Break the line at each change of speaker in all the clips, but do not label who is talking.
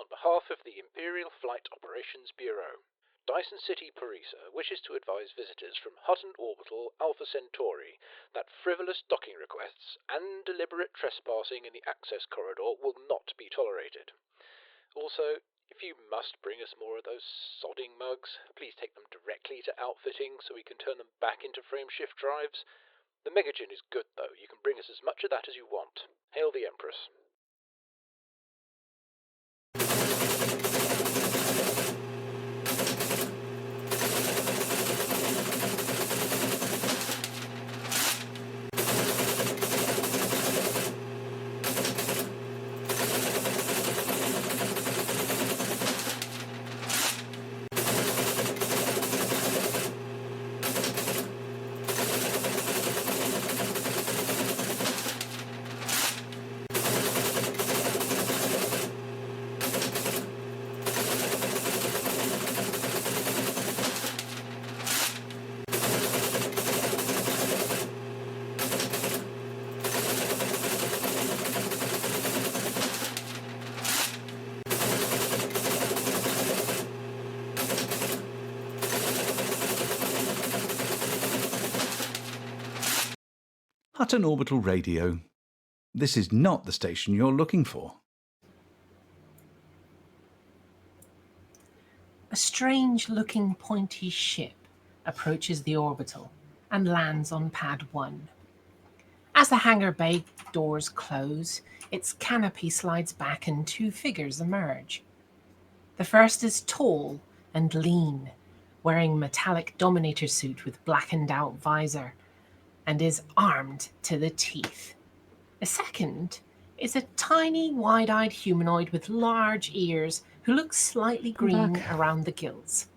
behalf of the Imperial Flight Operations Bureau. Dyson City Parisa wishes to advise visitors from Hutton Orbital Alpha Centauri that frivolous docking requests and deliberate trespassing in the access corridor will not be tolerated. Also, if you must bring us more of those sodding mugs, please take them directly to outfitting so we can turn them back into frameshift drives. The Megagin is good though, you can bring us as much of that as you want. Hail the Empress.
Hutton Orbital Radio. This is not the station you're looking for.
A strange-looking pointy ship approaches the orbital and lands on pad 1. As the hangar bay doors close, its canopy slides back and 2 figures emerge. The first is tall and lean, wearing metallic dominator suit with blackened out visor, and is armed to the teeth. The second is a tiny, wide-eyed humanoid with large ears who looks slightly green around the gills.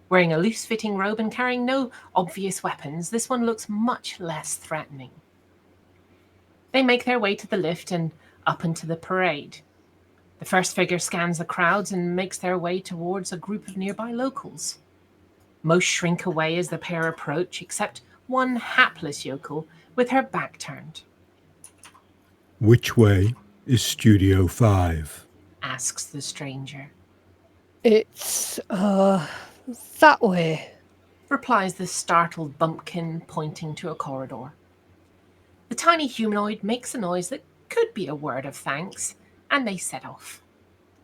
Wearing a loose-fitting robe and carrying no obvious weapons, this one looks much less threatening. They make their way to the lift and up into the parade. The first figure scans the crowds and makes their way towards a group of nearby locals. Most shrink away as the pair approach, except one hapless yokel with her back turned.
"Which way is Studio 5?
Asks the stranger.
"It's, that way,"
replies the startled bumpkin, pointing to a corridor. The tiny humanoid makes a noise that could be a word of thanks, and they set off.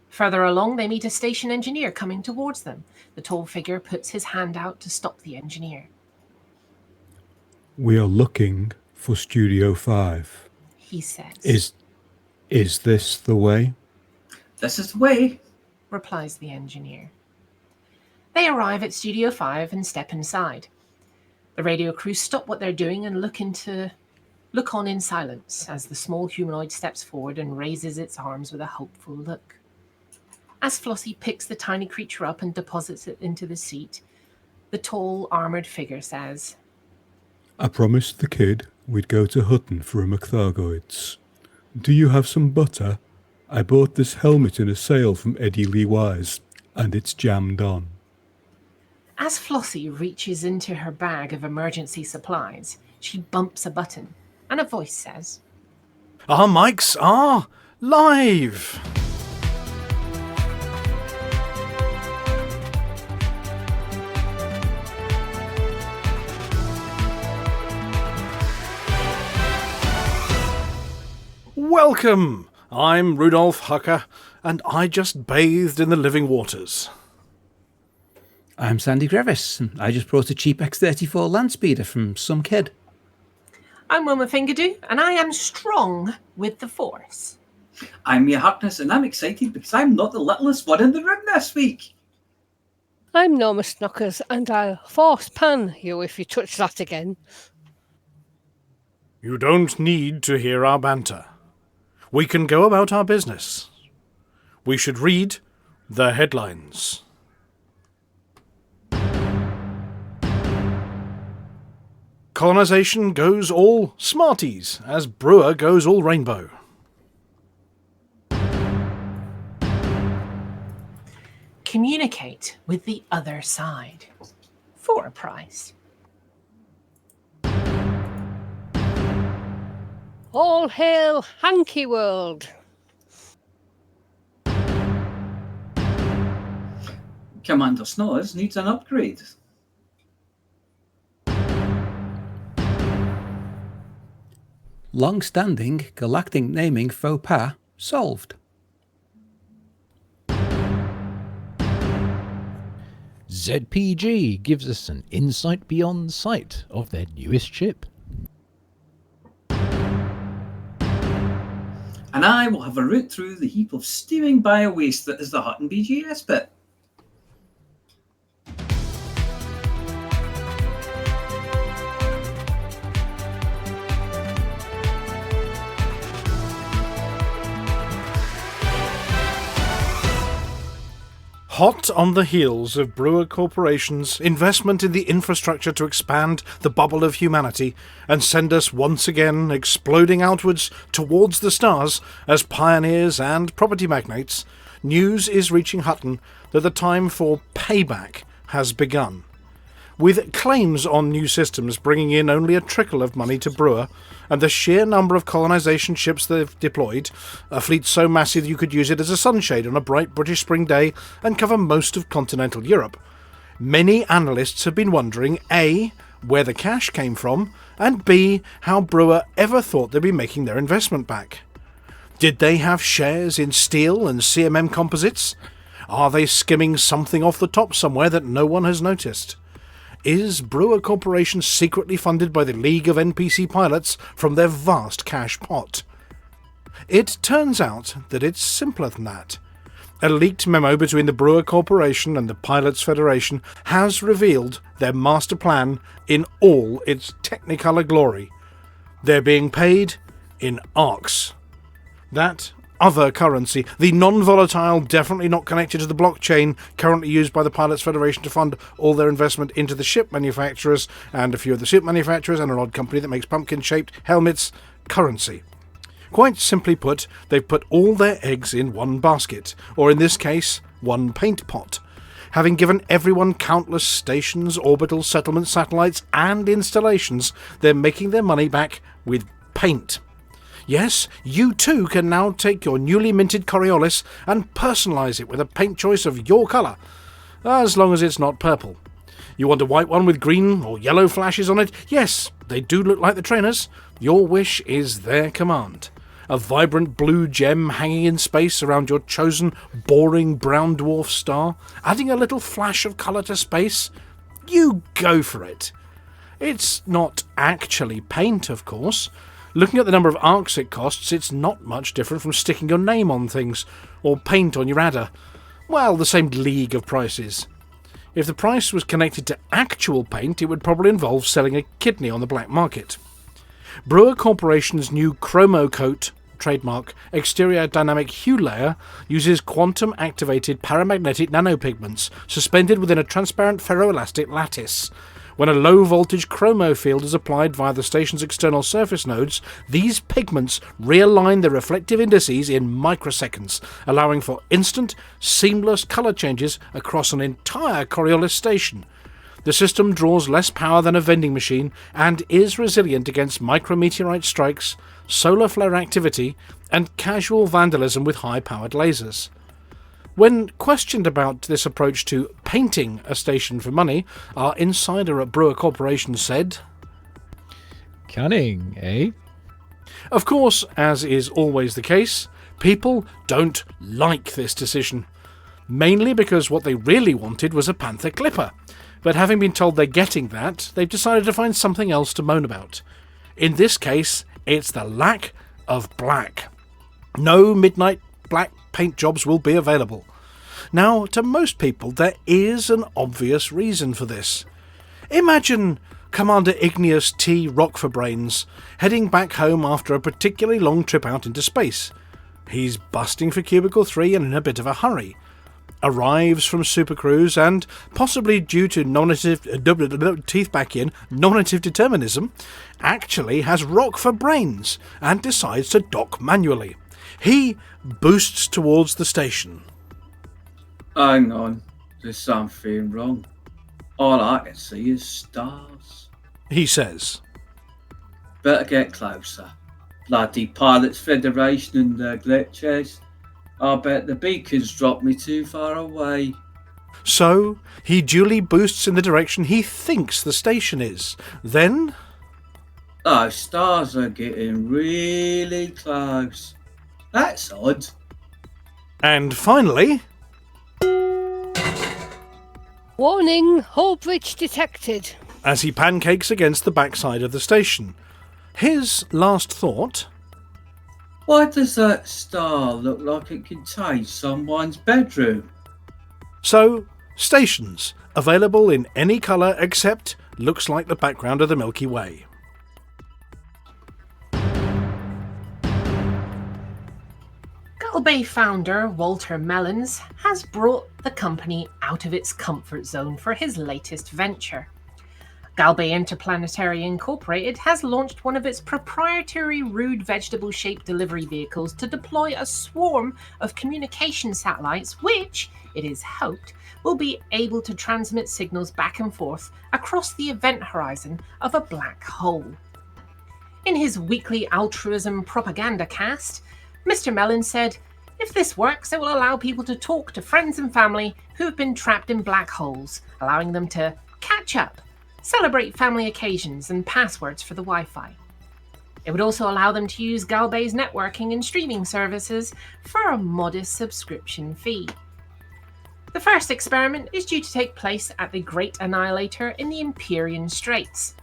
Further along, they meet a station engineer coming towards them. The tall figure puts his hand out to stop the engineer.
"We are looking for Studio 5.
He says.
Is this the way?"
"This is the way,"
replies the engineer. They arrive at Studio 5 and step inside. The radio crew stop what they're doing and look on in silence as the small humanoid steps forward and raises its arms with a hopeful look. As Flossy picks the tiny creature up and deposits it into the seat, the tall, armoured figure says,
"I promised the kid we'd go to Hutton for a McThargoids. Do you have some butter? I bought this helmet in a sale from Eddie Lee Wise, and it's jammed on."
As Flossy reaches into her bag of emergency supplies, she bumps a button, and a voice says,
"Our mics are live!" Welcome! I'm Rudolph Hucker, and I just bathed in the living waters.
I'm Sandy Grevis, and I just brought a cheap X-34 Landspeeder from some kid.
I'm Wilma Fingerdew, and I am strong with the Force.
"I'm Mia Harkness, and I'm excited because I'm not the littlest one in the room this week."
"I'm Norma Snockers, and I'll force pan you if you touch that again."
You don't need to hear our banter. We can go about our business. We should read the headlines. Colonization goes all Smarties, as Brewer goes all Rainbow.
Communicate with the other side for a price.
All hail Hanky World.
Commander Snores needs an upgrade.
Long-standing galactic naming faux pas solved.
ZPG gives us an insight beyond sight of their newest ship.
And I will have a route through the heap of steaming bio-waste that is the Hutton BGS bit.
Hot on the heels of Brewer Corporation's investment in the infrastructure to expand the bubble of humanity and send us once again exploding outwards towards the stars as pioneers and property magnates, news is reaching Hutton that the time for payback has begun. With claims on new systems bringing in only a trickle of money to Brewer, and the sheer number of colonisation ships they've deployed, a fleet so massive you could use it as a sunshade on a bright British spring day and cover most of continental Europe, many analysts have been wondering A, where the cash came from, and B, how Brewer ever thought they'd be making their investment back. Did they have shares in steel and CMM composites? Are they skimming something off the top somewhere that no one has noticed? Is Brewer Corporation secretly funded by the League of NPC Pilots from their vast cash pot? It turns out that it's simpler than that. A leaked memo between the Brewer Corporation and the Pilots Federation has revealed their master plan in all its technicolor glory. They're being paid in ARCs. That other currency, the non-volatile, definitely not connected to the blockchain currently used by the Pilots Federation to fund all their investment into the ship manufacturers and a few of the suit manufacturers and an odd company that makes pumpkin-shaped helmets, currency. Quite simply put, they've put all their eggs in one basket, or in this case, one paint pot. Having given everyone countless stations, orbitals, settlements, satellites and installations, they're making their money back with paint. Yes, you too can now take your newly minted Coriolis and personalise it with a paint choice of your colour, as long as it's not purple. You want a white one with green or yellow flashes on it? Yes, they do look like the trainers. Your wish is their command. A vibrant blue gem hanging in space around your chosen boring brown dwarf star, adding a little flash of colour to space? You go for it. It's not actually paint, of course. Looking at the number of arcs it costs, it's not much different from sticking your name on things, or paint on your adder. Well, the same league of prices. If the price was connected to actual paint, it would probably involve selling a kidney on the black market. Brewer Corporation's new Chromo Coat, trademark, exterior dynamic hue layer uses quantum-activated paramagnetic nanopigments suspended within a transparent ferroelastic lattice. When a low-voltage chromo field is applied via the station's external surface nodes, these pigments realign the reflective indices in microseconds, allowing for instant, seamless colour changes across an entire Coriolis station. The system draws less power than a vending machine and is resilient against micrometeorite strikes, solar flare activity, and casual vandalism with high-powered lasers. When questioned about this approach to painting a station for money, our insider at Brewer Corporation said,
Cunning, eh?
Of course, as is always the case, people don't like this decision. Mainly because what they really wanted was a Panther Clipper. But having been told they're getting that, they've decided to find something else to moan about. In this case, it's the lack of black. No midnight black paint jobs will be available. Now, to most people, there is an obvious reason for this. Imagine Commander Igneous T. Rockforbrains heading back home after a particularly long trip out into space. He's busting for Cubicle 3 and in a bit of a hurry. Arrives from Supercruise and, possibly due to nominative determinism, actually has rock for brains and decides to dock manually. He boosts towards the station.
Hang on, there's something wrong. All I can see is stars.
He says.
Better get closer. Bloody Pilots Federation and their glitches. I bet the beacons dropped me too far away.
So he duly boosts in the direction he thinks the station is. Then...
Those stars are getting really close. That's odd.
And finally...
Warning, hull breach detected.
As he pancakes against the backside of the station. His last thought...
Why does that star look like it contains someone's bedroom?
So, stations, available in any colour except looks like the background of the Milky Way.
Galbay founder Walter Mellons has brought the company out of its comfort zone for his latest venture. Galbay Interplanetary Incorporated has launched one of its proprietary rude vegetable-shaped delivery vehicles to deploy a swarm of communication satellites which, it is hoped, will be able to transmit signals back and forth across the event horizon of a black hole. In his weekly altruism propaganda cast, Mr. Mellon said, "If this works, it will allow people to talk to friends and family who have been trapped in black holes, allowing them to catch up, celebrate family occasions and passwords for the Wi-Fi. It would also allow them to use Galbay's networking and streaming services for a modest subscription fee." The first experiment is due to take place at the Great Annihilator in the Empyrean Straits.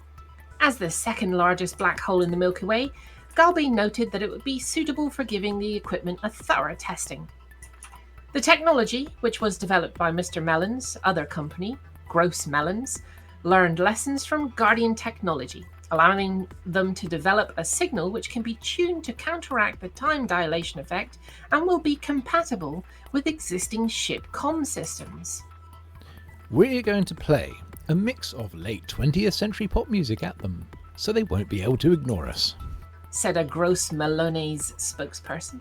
As the second largest black hole in the Milky Way, Galbay noted that it would be suitable for giving the equipment a thorough testing. The technology, which was developed by Mr. Mellon's other company, Gross Mellons, learned lessons from Guardian technology, allowing them to develop a signal which can be tuned to counteract the time dilation effect and will be compatible with existing ship comm systems.
We're going to play a mix of late 20th century pop music at them, so they won't be able to ignore us,
said a Gross Mellonese spokesperson.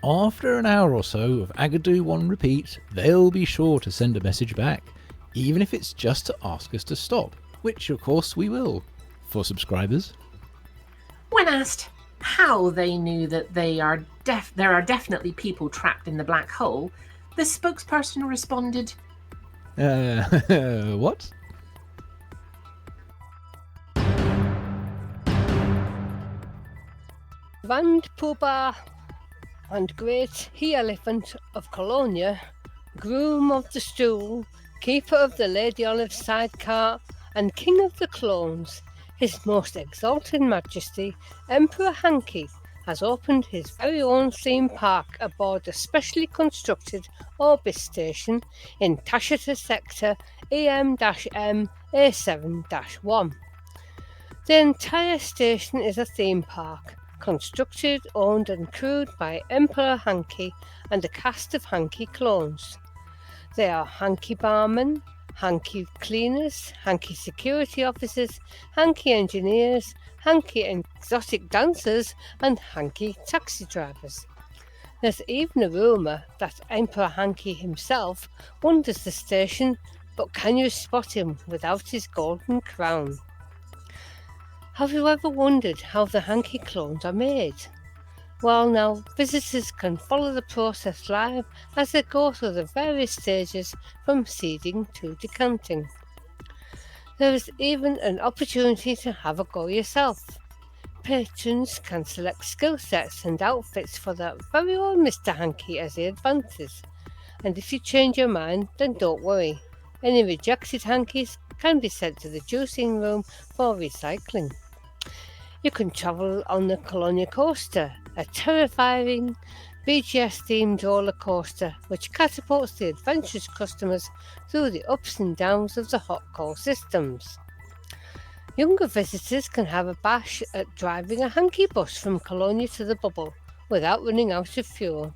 After an hour or so of Agadoo on repeat, they'll be sure to send a message back, even if it's just to ask us to stop, which of course we will, for subscribers.
When asked how they knew that there are definitely people trapped in the black hole, the spokesperson responded,
What?
Grand Poobah and Great He-Elephant of Colonia, Groom of the Stool, Keeper of the Lady Olive's Sidecar, and King of the Clones, His Most Exalted Majesty, Emperor Hanky, has opened his very own theme park aboard a specially constructed orbit station in Tashita Sector EM-M A7-1. The entire station is a theme park, constructed, owned and crewed by Emperor Hanky and a cast of Hanky clones. They are Hanky barmen, Hanky cleaners, Hanky security officers, Hanky engineers, Hanky exotic dancers and Hanky taxi drivers. There's even a rumour that Emperor Hanky himself wanders the station, but can you spot him without his golden crown? Have you ever wondered how the Hanky clones are made? Well, now visitors can follow the process live as they go through the various stages from seeding to decanting. There is even an opportunity to have a go yourself. Patrons can select skill sets and outfits for their very own Mr. Hanky as he advances. And if you change your mind, then don't worry. Any rejected Hankies can be sent to the juicing room for recycling. You can travel on the Colonia Coaster, a terrifying BGS-themed roller coaster which catapults the adventurous customers through the ups and downs of the hot coal systems. Younger visitors can have a bash at driving a Hanky bus from Colonia to the Bubble without running out of fuel.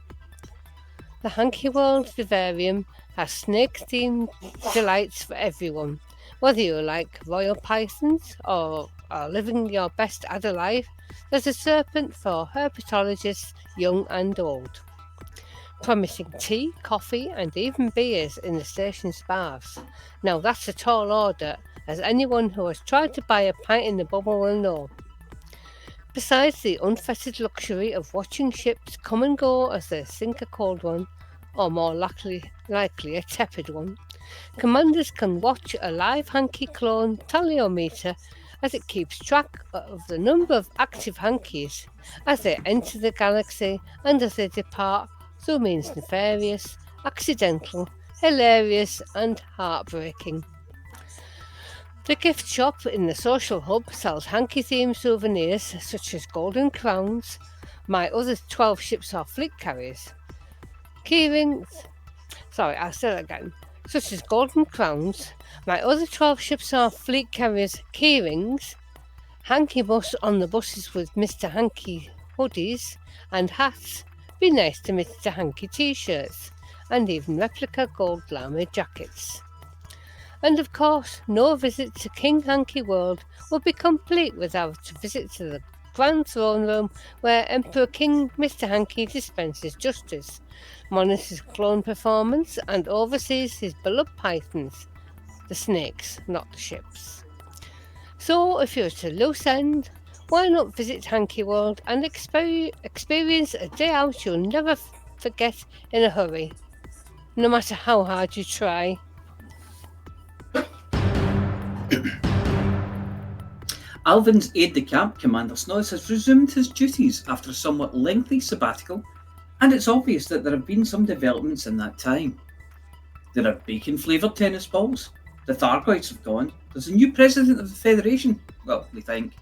The Hanky World Vivarium has snake-themed delights for everyone, whether you like royal pythons or are living your best adder life. There's a serpent for herpetologists young and old, promising tea, coffee and even beers in the station's bars. Now that's a tall order, as anyone who has tried to buy a pint in the Bubble will know. Besides the unfettered luxury of watching ships come and go as they sink a cold one, or more likely a tepid one, commanders can watch a live hanky clone tallyometer as it keeps track of the number of active hankies as they enter the galaxy and as they depart through means nefarious, accidental, hilarious and heartbreaking. The gift shop in the social hub sells hanky-themed souvenirs such as golden crowns, my other 12 ships are fleet carriers, such as golden crowns, my other 12 ships are fleet carriers keyrings, hanky bus on the buses with Mr. Hanky hoodies and hats, be nice to Mr. Hanky t-shirts, and even replica gold glamour jackets. And of course, no visit to King Hanky World would be complete without a visit to the Grand Throne Room where Emperor King Mr. Hanky dispenses justice, monitors clone performance and oversees his beloved pythons, the snakes, not the ships. So if you're to loose end, why not visit Hanky World and experience a day out you'll never forget in a hurry, no matter how hard you try.
Alvin's aide-de-camp, Commander Snoz, has resumed his duties after a somewhat lengthy sabbatical, and it's obvious that there have been some developments in that time. There are bacon-flavoured tennis balls, the Thargoids have gone, there's a new president of the Federation, well, we think,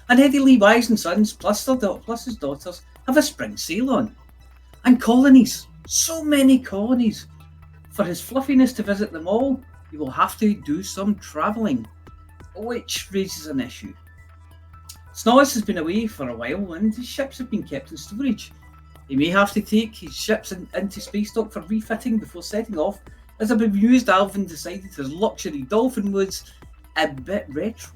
and Eddie Lee Wise and Sons, plus his daughters, have a spring sale on. And colonies, so many colonies. For his fluffiness to visit them all, he will have to do some travelling, which raises an issue. Snoz has been away for a while and his ships have been kept in storage. He may have to take his ships into space dock for refitting before setting off, as a bemused Alvin decided his luxury dolphin was a bit retro.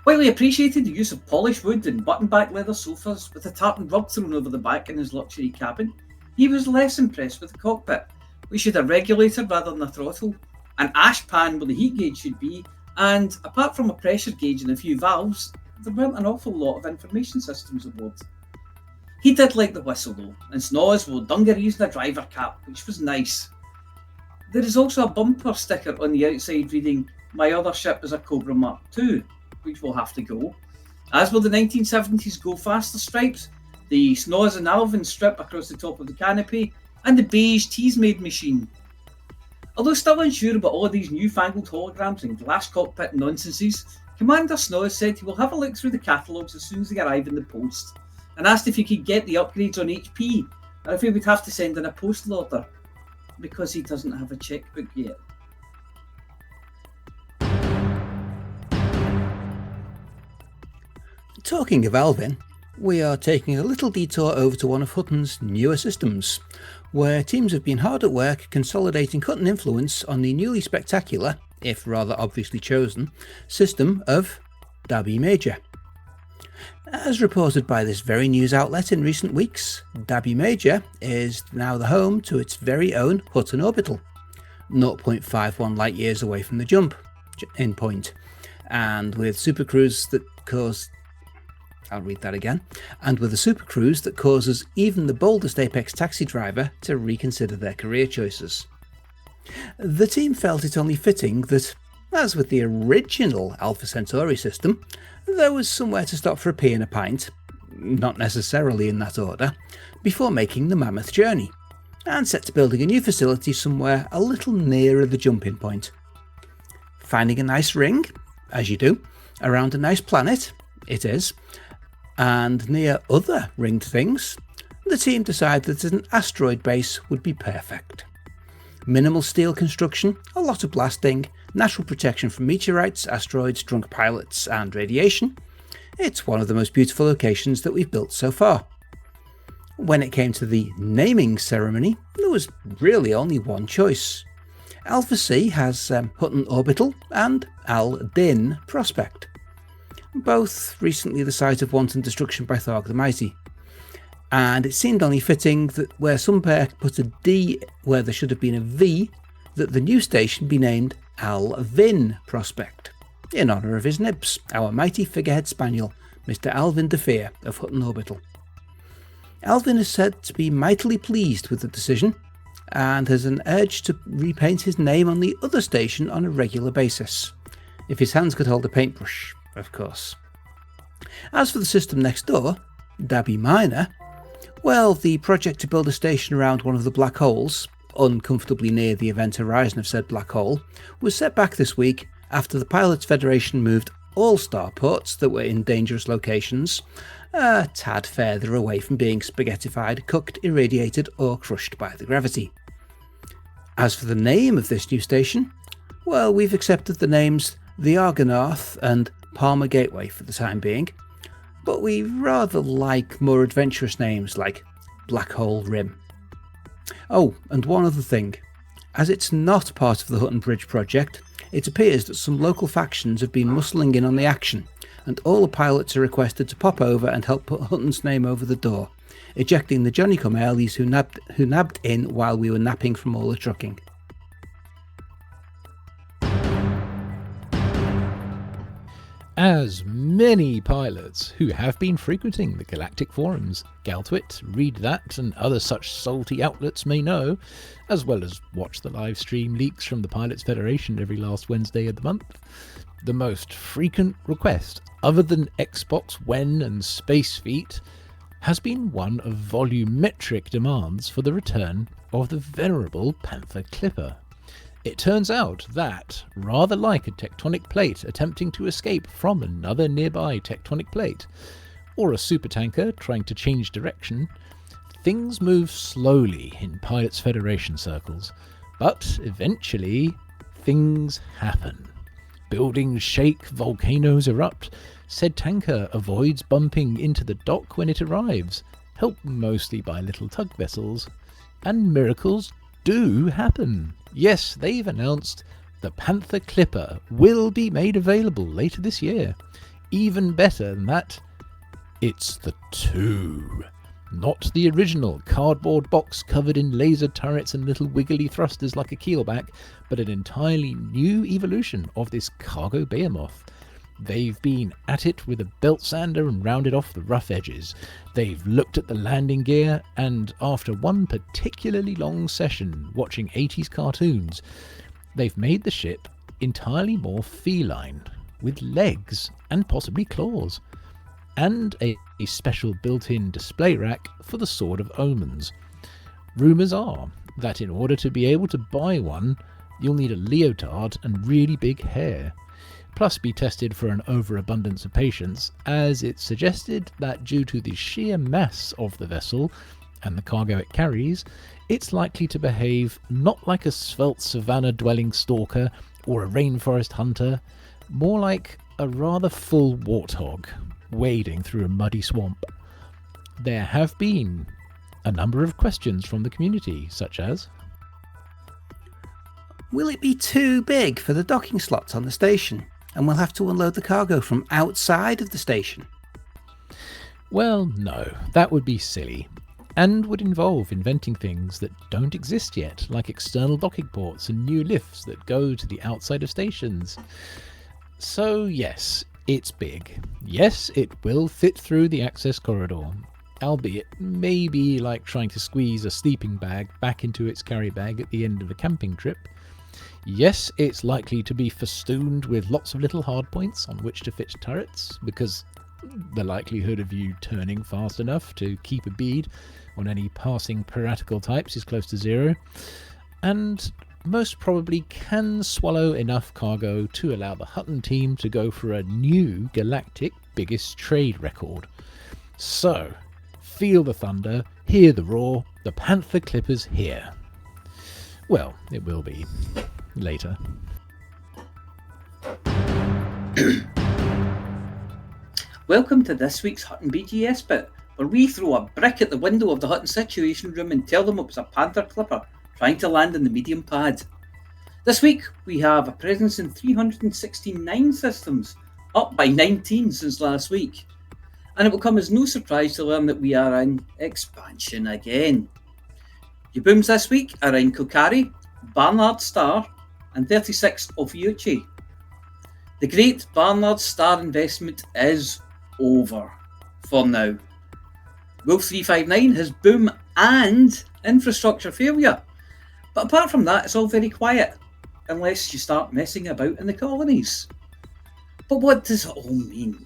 While he appreciated the use of polished wood and button-back leather sofas with a tartan rug thrown over the back in his luxury cabin, he was less impressed with the cockpit, which had a regulator rather than a throttle, an ash pan where the heat gauge should be, and apart from a pressure gauge and a few valves, there weren't an awful lot of information systems aboard. He did like the whistle though, and Snoz wore dungarees and a driver cap, which was nice. There is also a bumper sticker on the outside reading, "My other ship is a Cobra Mark II," which will have to go. As will the 1970s Go Faster stripes, the Snoz and Alvin strip across the top of the canopy, and the beige Teasmade machine. Although still unsure about all of these newfangled holograms and glass cockpit nonsenses, Commander Snoz said he will have a look through the catalogues as soon as they arrive in the post, and asked if he could get the upgrades on HP, or if he would have to send in a postal order, because he doesn't have a checkbook yet.
Talking of Alvin, we are taking a little detour over to one of Hutton's newer systems, where teams have been hard at work consolidating Hutton influence on the newly spectacular, if rather obviously chosen, system of Dabby Major. As reported by this very news outlet in recent weeks, Dabby Major is now the home to its very own Hutton Orbital, 0.51 light years away from the jump in point, and with supercruise that cause... I'll read that again. And with a supercruise that causes even the boldest Apex taxi driver to reconsider their career choices. The team felt it only fitting that, as with the original Alpha Centauri system, there was somewhere to stop for a pee and a pint, not necessarily in that order, before making the mammoth journey, and set to building a new facility somewhere a little nearer the jump-in point. Finding a nice ring, as you do, around a nice planet, it is, and near other ringed things, the team decided that an asteroid base would be perfect. Minimal steel construction, a lot of blasting, natural protection from meteorites, asteroids, drunk pilots and radiation. It's one of the most beautiful locations that we've built so far. When it came to the naming ceremony, there was really only one choice. Alpha C has Hutton Orbital and Al Din Prospect, both recently the site of wanton destruction by Tharg the Mighty. And it seemed only fitting that where some pair put a D where there should have been a V, that the new station be named Alvin Prospect, in honour of his nibs, our mighty figurehead spaniel, Mr. Alvin de Fear of Hutton Orbital. Alvin is said to be mightily pleased with the decision, and has an urge to repaint his name on the other station on a regular basis. If his hands could hold a paintbrush, of course. As for the system next door, Dabby Minor, well, the project to build a station around one of the black holes, uncomfortably near the event horizon of said black hole, was set back this week after the Pilots Federation moved all starports that were in dangerous locations a tad further away from being spaghettified, cooked, irradiated or crushed by the gravity. As for the name of this new station, well, we've accepted the names The Argonauth and Palmer Gateway for the time being, but we rather like more adventurous names like Black Hole Rim. Oh, and one other thing. As it's not part of the Hutton Bridge project, it appears that some local factions have been muscling in on the action, and all the pilots are requested to pop over and help put Hutton's name over the door, ejecting the Johnny-come-earlies who nabbed in while we were napping from all the trucking.
As many pilots who have been frequenting the galactic forums, Galtwit, Read That and other such salty outlets may know, as well as watch the live stream leaks from the Pilots Federation every last Wednesday of the month, the most frequent request, other than Xbox When and Space Feet, has been one of volumetric demands for the return of the venerable Panther Clipper. It turns out that, rather like a tectonic plate attempting to escape from another nearby tectonic plate, or a supertanker trying to change direction, things move slowly in Pilots Federation circles, but eventually things happen. Buildings shake, volcanoes erupt, said tanker avoids bumping into the dock when it arrives, helped mostly by little tug vessels, and miracles do happen. Yes, they've announced the Panther Clipper will be made available later this year. Even better than that, it's the 2. Not the original cardboard box covered in laser turrets and little wiggly thrusters like a keelback, but an entirely new evolution of this cargo behemoth. They've been at it with a belt sander and rounded off the rough edges. They've looked at the landing gear, and after one particularly long session watching 80s cartoons, they've made the ship entirely more feline, with legs and possibly claws, and a special built-in display rack for the Sword of Omens. Rumours are that in order to be able to buy one, you'll need a leotard and really big hair, plus be tested for an overabundance of patience, as it's suggested that due to the sheer mass of the vessel and the cargo it carries, it's likely to behave not like a svelte savannah-dwelling stalker or a rainforest hunter, more like a rather full warthog wading through a muddy swamp. There have been a number of questions from the community, such as,
will it be too big for the docking slots on the station, and we'll have to unload the cargo from outside of the station?
Well, no, that would be silly, and would involve inventing things that don't exist yet, like external docking ports and new lifts that go to the outside of stations. So yes, it's big. Yes, it will fit through the access corridor, albeit maybe like trying to squeeze a sleeping bag back into its carry bag at the end of a camping trip. Yes, it's likely to be festooned with lots of little hardpoints on which to fit turrets, because the likelihood of you turning fast enough to keep a bead on any passing piratical types is close to 0, and most probably can swallow enough cargo to allow the Hutton team to go for a new galactic biggest trade record. So, feel the thunder, hear the roar, the Panther Clipper's here. Well, it will be. Later.
Welcome to this week's Hutton BGS bit, where we throw a brick at the window of the Hutton Situation Room and tell them it was a Panther Clipper trying to land in the medium pad. This week we have a presence in 369 systems, up by 19 since last week, and it will come as no surprise to learn that we are in expansion again. Your booms this week are in Kokari, Barnard Star, and 36 Ophiuchi. The great Barnard Star investment is over for now. Wolf 359 has boom and infrastructure failure, But apart from that, it's all very quiet, unless you start messing about in the colonies. But what does it all mean?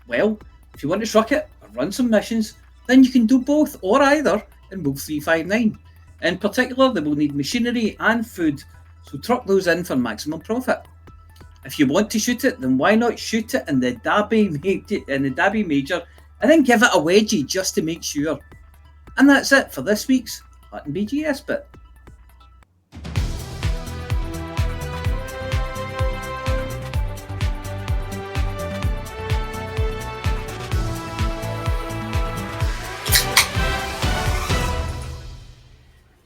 Well, if you want to truck it or run some missions, then you can do both or either in Wolf 359. In particular, they will need machinery and food, so truck those in for maximum profit. If you want to shoot it, then why not shoot it in the Dabby Major and then give it a wedgie just to make sure. And that's it for this week's Hutton BGS bit.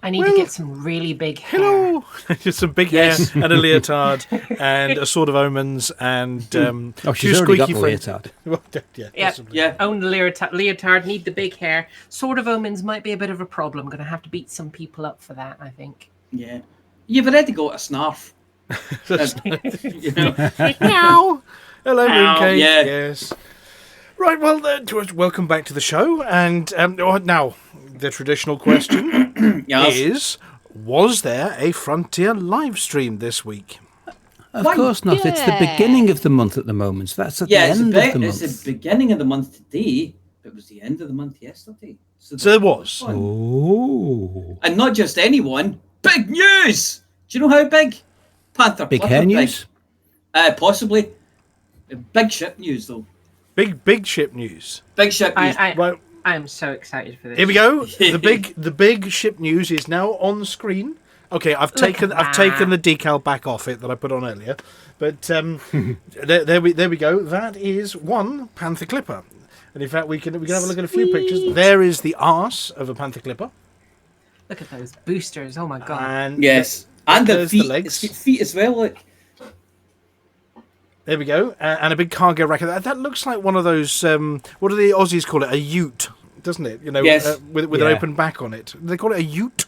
I need to get some really big hair.
Hello! Just some big hair and a leotard and a Sword of Omens and
she's already got the leotard.
Yeah. Own the leotard, need the big hair. Sword of Omens might be a bit of a problem. Going to have to beat some people up for that, I think.
Yeah. You've already got a snarf.
Meow! Hello, Mooncake.
Yeah.
Yes. Right, well, welcome back to the show. And now, the traditional question is, was there a Frontier live stream this week?
Of course not. It's the beginning of the month at the moment. So that's at the end of the month.
It's the beginning of the month today. It was the end of the month yesterday.
So there was.
Oh.
And not just anyone. Big news! Do you know how big? Panther.
Big hair news?
Possibly. Big ship news, though.
Big ship news.
Big ship news.
Right. I am so excited for this.
Here we go. The big ship news is now on screen. Okay, I've taken the decal back off it that I put on earlier, but there we go. That is one Panther clipper, and in fact we can have a look at a few pictures. There is the arse of a Panther clipper.
Look at those boosters! Oh my god!
And yes, and the feet.
The legs.
Feet as well. Look.
There we go, and a big cargo rack. That looks like one of those. What do the Aussies call it? A ute, doesn't it? You know,
yes.
With an open back on it. They call it a ute.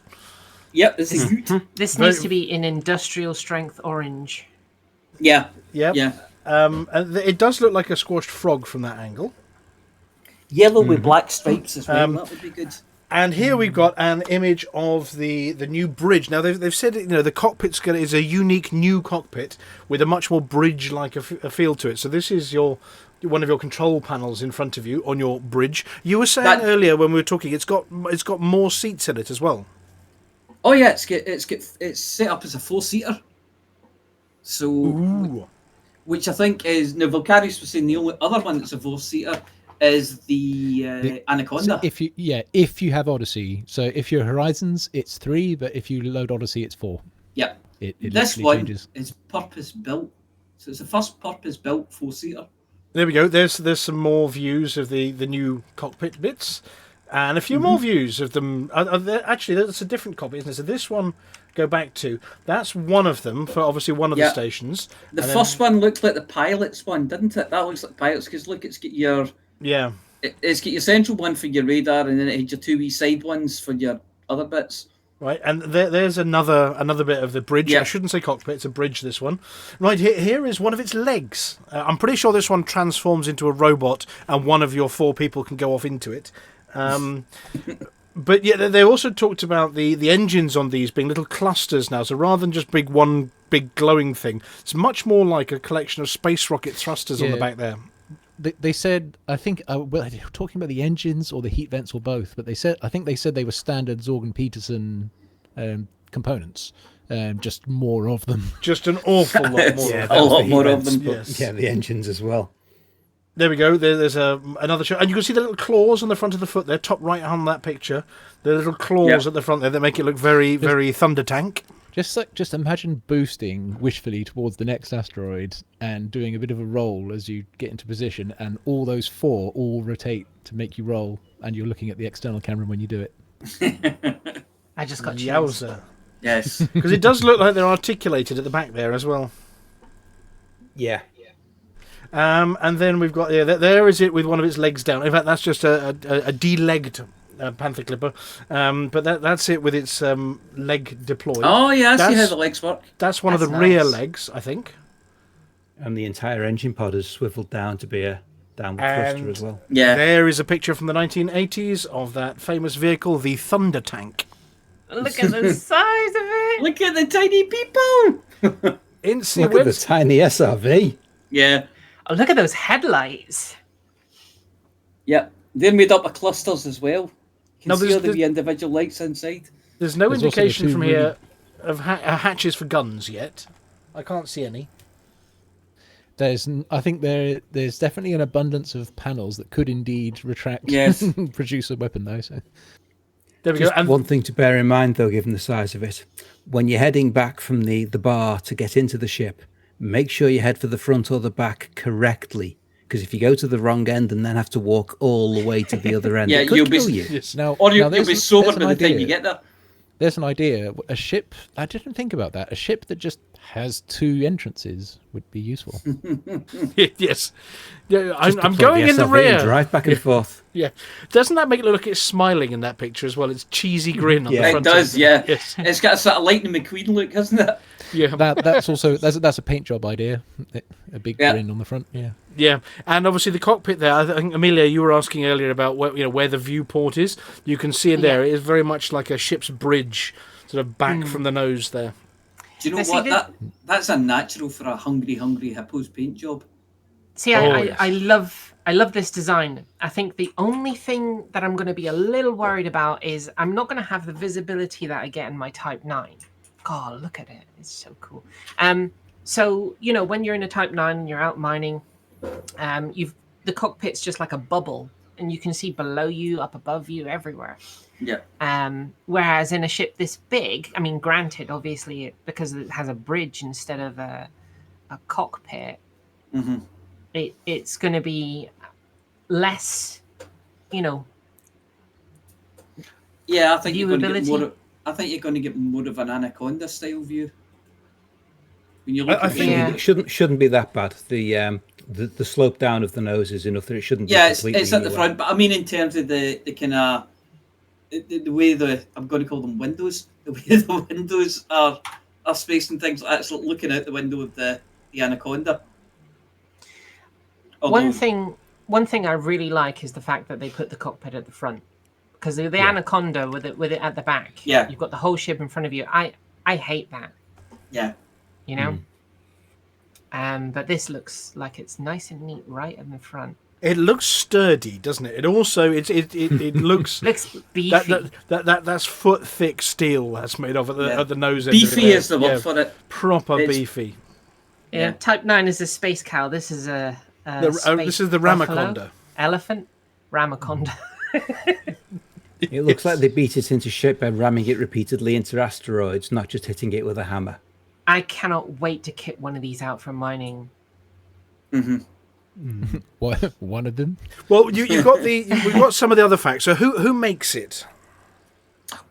Yep, this is a ute.
This needs to be in industrial strength orange.
Yeah.
And it does look like a squashed frog from that angle.
Yellow with black stripes as well. That would be good.
And here we've got an image of the new bridge. Now they've said the cockpit's is a unique new cockpit with a much more bridge-like a feel to it. So this is one of your control panels in front of you on your bridge. You were saying earlier when we were talking, it's got more seats in it as well.
Oh yeah, it's set up as a 4-seater. So, which I think is now Volcarius was saying the only other one that's a 4-seater is the Anaconda.
So if you have Odyssey, so if you're Horizons, it's 3, but if you load Odyssey, it's 4.
Yep.
It
this one
changes.
is purpose built, so it's the first purpose built 4-seater.
There we go. There's some more views of the new cockpit bits, and a few more views of them. Actually, that's a different cockpit, isn't it? So this one, go back to, that's one of them for obviously one of the stations.
The first one looked like the pilot's one, didn't it? That looks like pilots because look, it's got your it's got your central one for your radar, and then it had your 2 wee side ones for your other bits.
Right, and there's another bit of the bridge. I shouldn't say cockpit, it's a bridge, this one. Right, here is one of its legs. I'm pretty sure this one transforms into a robot, and one of your 4 people can go off into it. But yeah, they also talked about the engines on these being little clusters now. So rather than just one big glowing thing, it's much more like a collection of space rocket thrusters on the back there.
They said, I think, they were talking about the engines or the heat vents or both, but I think they said they were standard Zorg and Peterson components, just more of them.
Just an awful lot more.
A lot more of them.
Yes.
Yeah, the engines as well.
There we go. There's another show, and you can see the little claws on the front of the foot there, top right hand of that picture. The little claws at the front there that make it look very, very Thunder Tank.
Just imagine boosting wishfully towards the next asteroid and doing a bit of a roll as you get into position, and all those 4 all rotate to make you roll, and you're looking at the external camera when you do it.
I just got chills.
Yowza.
Yes.
Because it does look like they're articulated at the back there as well.
Yeah.
And then we've got there is it with one of its legs down. In fact, that's just a de-legged Panther clipper, but that's it with its leg deployed.
Oh yeah, I see how the legs work.
That's one of the rear legs, I think.
And the entire engine pod is swiveled down to be a downward thruster as well.
Yeah.
There is a picture from the 1980s of that famous vehicle, the Thunder Tank.
Look at the size of it.
Look at the tiny people.
Look at the tiny SRV.
Yeah.
Oh, look at those headlights.
Yeah, they're made up of clusters as well. You
No,
can see all the individual lights inside.
There's no
There's also the
indication
two
from
really-
here of hatches for guns yet. I can't see any.
I think there's definitely an abundance of panels that could indeed retract and produce a weapon, though. So.
There we
Just
go. And
one thing to bear in mind, though, given the size of it. When you're heading back from the bar to get into the ship, make sure you head for the front or the back correctly. Because if you go to the wrong end and then have to walk all the way to the other end, it could kill you.
Now,
Or you'll
there's
be sober
an
by the time
idea.
you get there.
There's an idea. A ship, I didn't think about that. A ship that just has 2 entrances would be useful.
Yes. Yeah,
Just
I'm
deploy
going
the
in the
SRV
rear.
and drive back and forth.
Yeah. Doesn't that make it look like it's smiling in that picture as well? It's cheesy grin on the
Yeah.
front.
It does, yeah.
Yes.
It's got a sort of Lightning McQueen look, hasn't it?
Yeah.
That's also that's a paint job idea. A big
Yeah.
grin on the front. Yeah.
Yeah, and obviously the cockpit there. I think Amelia, you were asking earlier about where the viewport is. You can see in there. It is very much like a ship's bridge, sort of back from the nose there.
Do you know what? That's a natural for a hungry hippo's paint job.
See,
yes.
I love this design. I think the only thing that I'm going to be a little worried about is I'm not going to have the visibility that I get in my Type 9. God, look at it. It's so cool. So, when you're in a Type 9 and you're out mining, the cockpit's just like a bubble, and you can see below you, up above you, everywhere.
Yeah.
Whereas in a ship this big, I mean, granted, obviously, because it has a bridge instead of a cockpit, it's going to be less,
Yeah, I think you're going to get more. I think you're going to get more of an anaconda style view. When you look
I
at
think it shouldn't be that bad. The slope down of the nose is enough that it shouldn't be completely...
it's at the front, but I mean in terms of the kind of the way I'm going to call them windows, the way the windows are spaced and things like that. It's like looking out the window of the anaconda.
One thing I really like is the fact that they put the cockpit at the front, because the anaconda with it at the back.
Yeah,
you've got the whole ship in front of you. I hate that.
Yeah,
but this looks like it's nice and neat right in the front.
It looks sturdy, doesn't it? It also it looks
looks beefy.
That's foot thick steel that's made of at the nose end.
Beefy is the word for it.
Proper beefy.
Yeah. Type 9 is a space cow. This is a
this is the Ramaconda.
Elephant Ramaconda.
It looks like they beat it into shape by ramming it repeatedly into asteroids, not just hitting it with a hammer.
I cannot wait to kit one of these out for mining.
What, one of them?
Well, we've got some of the other facts. So who makes it?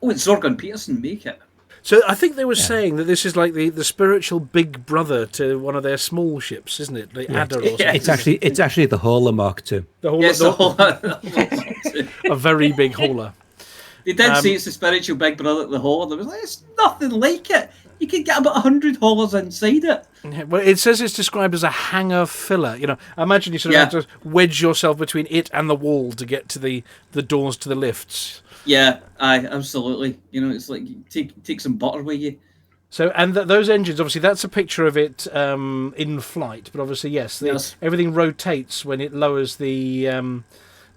Oh, it's Zorgon Peterson make it.
So I think they were saying that this is like the spiritual big brother to one of their small ships, isn't it? The Adder or something.
It's actually the Hauler Mark II.
The Hauler.
A very big hauler.
They did say it's the spiritual big brother at the Hauler. There was like, it's nothing like it. You can get about 100 haulers inside it.
Yeah, well, it says it's described as a hangar filler. I imagine you sort of have to wedge yourself between it and the wall to get to the doors to the lifts.
Yeah, aye, absolutely. It's like take some butter with you.
So, and those engines, obviously, that's a picture of it in flight. But obviously, yes, everything rotates when it lowers the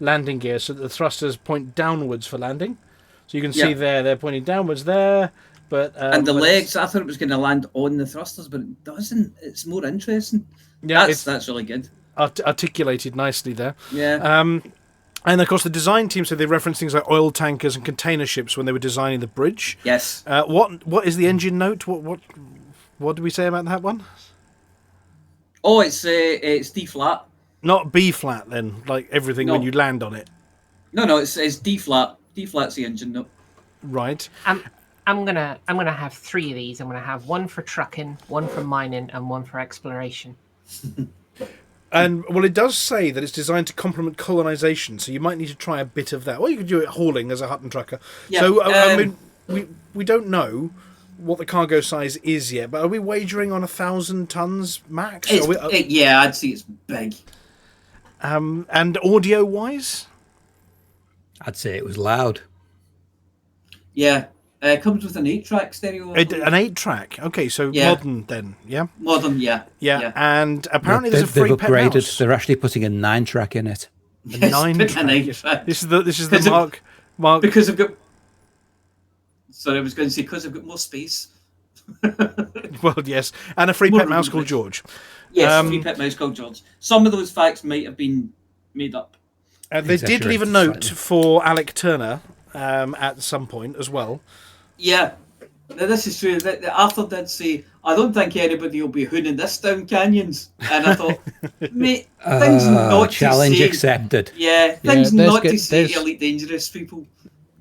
landing gear, so that the thrusters point downwards for landing. So you can see they're pointing downwards there. But
and the legs, I thought it was going to land on the thrusters, but it doesn't. It's more interesting.
Yeah,
that's really good.
Articulated nicely there.
Yeah.
And of course, the design team said they referenced things like oil tankers and container ships when they were designing the bridge.
Yes.
What is the engine note? What do we say about that one?
Oh, it's D flat.
Not B flat then, like everything when you land on it.
No, it's D flat. D flat's the engine note.
Right.
I'm gonna have 3 of these. I'm gonna have one for trucking, one for mining, and one for exploration.
And well, it does say that it's designed to complement colonization, so you might need to try a bit of that. Or you could do it hauling as a Hutton trucker. Yeah, so I mean, we don't know what the cargo size is yet, but are we wagering on 1,000 tons max?
Yeah, I'd say it's big.
And audio wise,
I'd say it was loud.
Yeah. It comes with an 8-track stereo.
An 8-track. Okay, so
Yeah.
modern then, yeah?
Modern, yeah.
And apparently there's a free
they've
pet
upgraded.
mouse.
They're actually putting a 9-track in it.
A 9-track.
An 8-track.
This is the Mark.
Because I've got... Sorry, I was going to say, because I've got more space.
Well, yes. And a free
More
pet mouse
room,
called
please.
George.
Yes, free pet mouse called George. Some of those facts might have been made up.
They did leave a
Exaggerated
note
slightly.
for Alec Turner at some point as well.
Yeah. Now, this is true. Arthur did say, I don't think anybody will be hooning this down canyons. And I thought, mate, things not
challenge
to say.
accepted.
Yeah, things
there's
not to
good-
say,
there's-
Elite Dangerous people.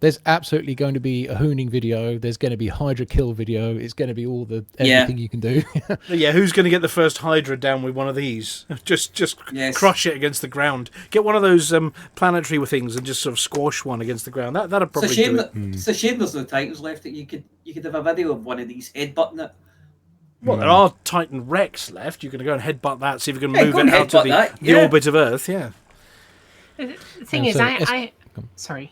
There's absolutely going to be a hooning video. There's going to be Hydra kill video. It's going to be all the everything you can do.
Yeah, who's going to get the first Hydra down with one of these? Just
Yes.
crush it against the ground. Get one of those planetary things and just sort of squash one against the ground. That'd
It's
probably
a shame
do it.
it's a shame there's no titles left. That you could have a video of one of these headbutting it.
Well, there are Titan Rex left. You're going to go and headbutt that, see if you can
Yeah,
move
go
it
and
out
headbutt
of
that,
the
yeah.
orbit of Earth. Yeah.
The thing is,
so
sorry.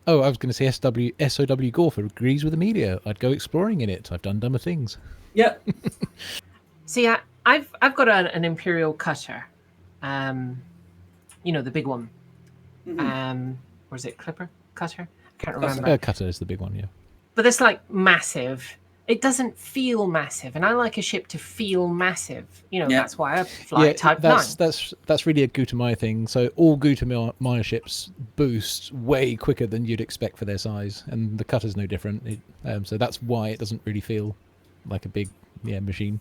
Oh, I was going to say SOW Gorf agrees with the media. I'd go exploring in it. I've done dumber things.
Yeah.
See, I've got an Imperial cutter. You know, the big one. Or is it Clipper? Cutter? I can't remember.
Cutter is the big one, yeah.
But it's like massive. It doesn't feel massive, and I like a ship to feel massive. You know,
Yeah.
that's why I fly Type 9.
That's really a Gutamaya thing. So all Gutamaya ships boost way quicker than you'd expect for their size, and the cutter's no different. So that's why it doesn't really feel like a big machine.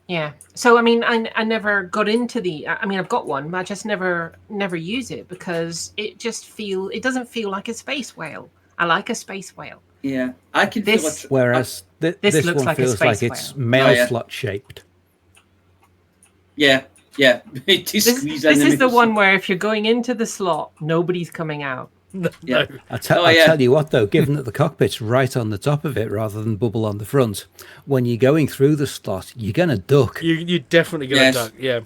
Yeah. So I mean, I never got into the. I mean, I've got one, but I just never use it because it doesn't feel like a space whale. I like a space whale.
Yeah. I can feel it.
Whereas this
looks
one
like a
feels like
space
it's
whale.
mail
Oh, yeah.
slot shaped.
Yeah. Yeah.
This is the one where if you're going into the slot, nobody's coming out.
Yeah.
I tell you what, though, given that the cockpit's right on the top of it rather than bubble on the front, when you're going through the slot, you're going to duck.
You're definitely going to
Yes.
duck, yeah.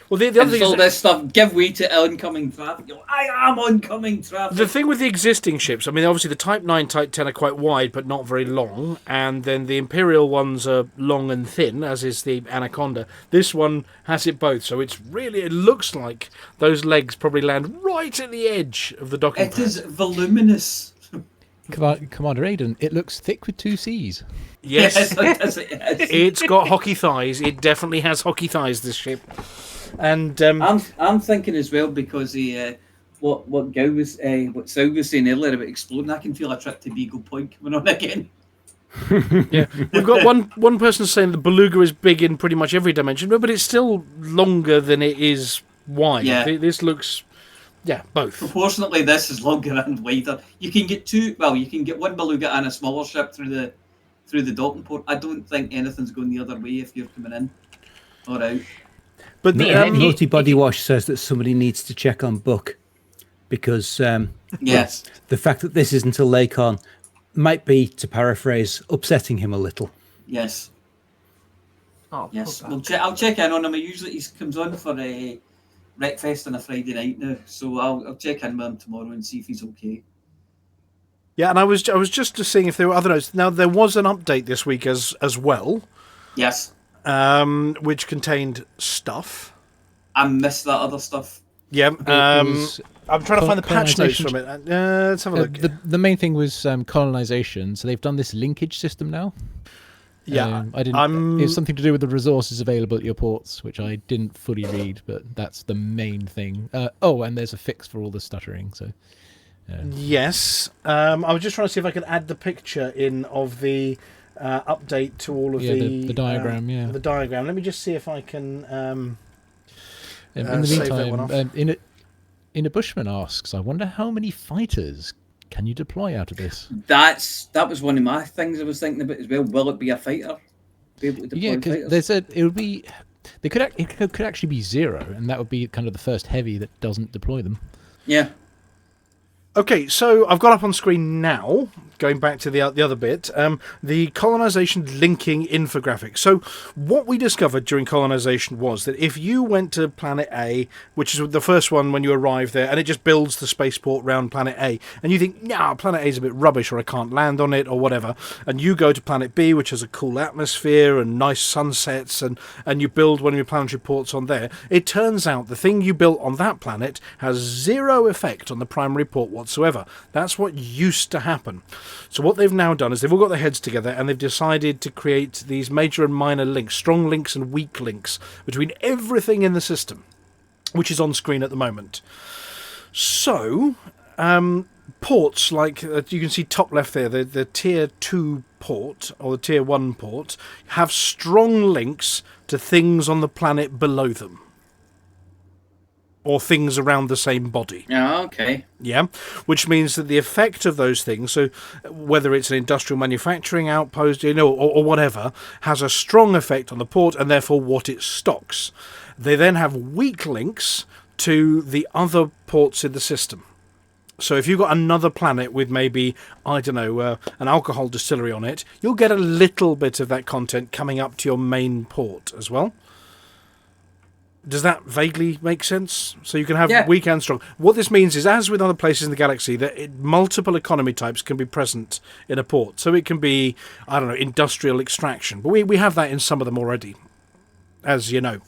Well, the other
And
thing
all
is
this stuff, give way to oncoming traffic. I am oncoming traffic.
the thing with the existing ships. I mean, obviously the Type 9, Type 10 are quite wide, but not very long, and then the Imperial ones are long and thin, as is the Anaconda. This one has it both, so it looks like those legs probably land right at the edge of the docking
It
pad.
is voluminous.
Commander Aiden, it looks thick with 2 C's.
Yes,
it is.
it's got hockey thighs. It definitely has hockey thighs, this ship. And
I'm thinking as well because what Sal was saying earlier about exploding. I can feel a trip to Beagle Point coming on again.
yeah, we've got one person saying the Beluga is big in pretty much every dimension, but it's still longer than it is wide.
Yeah.
This looks, both.
Proportionately, this is longer and wider. You can get you can get one Beluga and a smaller ship through the docking port. I don't think anything's going the other way if you're coming in or out.
But
Naughty Body Wash says that somebody needs to check on Buck because
Yes.
the fact that this isn't a Lakon might be, to paraphrase, upsetting him a little.
Yes.
Oh,
Yes.
poor
I'll check in on him. He comes on for a Wreckfest on a Friday night now, so I'll check in with him tomorrow and see if he's okay.
Yeah, and I was just seeing if there were other notes. Now there was an update this week as well,
Yes.
which contained stuff.
I missed that other stuff.
Yeah,
was
I'm trying to find the patch notes
colonisation.
from it. Let's have a look.
The main thing was colonization. So they've done this linkage system now.
Yeah,
I didn't. It was something to do with the resources available at your ports, which I didn't fully read, but that's the main thing. And there's a fix for all the stuttering. So
yes, I was just trying to see if I could add the picture in of the update to all of
the diagram.
the diagram. Let me just see if I can.
In the
save that one off.
meantime, in a Bushman asks, I wonder how many fighters can you deploy out of this?
That was one of my things I was thinking about as well. Will it be a fighter? Be able to deploy
Yeah, because
fighters?
they said it would be. It could actually be 0, and that would be kind of the first heavy that doesn't deploy them.
Yeah.
Okay, so I've got up on screen now going back to the other bit, the colonisation linking infographic. So what we discovered during colonisation was that if you went to Planet A, which is the first one when you arrive there, and it just builds the spaceport round Planet A, and you think, nah, Planet A is a bit rubbish, or I can't land on it, or whatever, and you go to Planet B, which has a cool atmosphere and nice sunsets, and you build one of your planetary ports on there, it turns out the thing you built on that planet has zero effect on the primary port whatsoever. That's what used to happen. So what they've now done is they've all got their heads together and they've decided to create these major and minor links, strong links and weak links between everything in the system, which is on screen at the moment. So ports like you can see top left there, the tier 2 port or the tier 1 port have strong links to things on the planet below them, or things around the same body.
Yeah, okay.
Yeah, which means that the effect of those things, so whether it's an industrial manufacturing outpost, or whatever, has a strong effect on the port and therefore what it stocks. They then have weak links to the other ports in the system. So if you've got another planet with maybe, I don't know, an alcohol distillery on it, you'll get a little bit of that content coming up to your main port as well. Does that vaguely make sense? So you can have weak and strong. What this means is, as with other places in the galaxy, that multiple economy types can be present in a port. So it can be, I don't know, industrial extraction. But we have that in some of them already, as you know.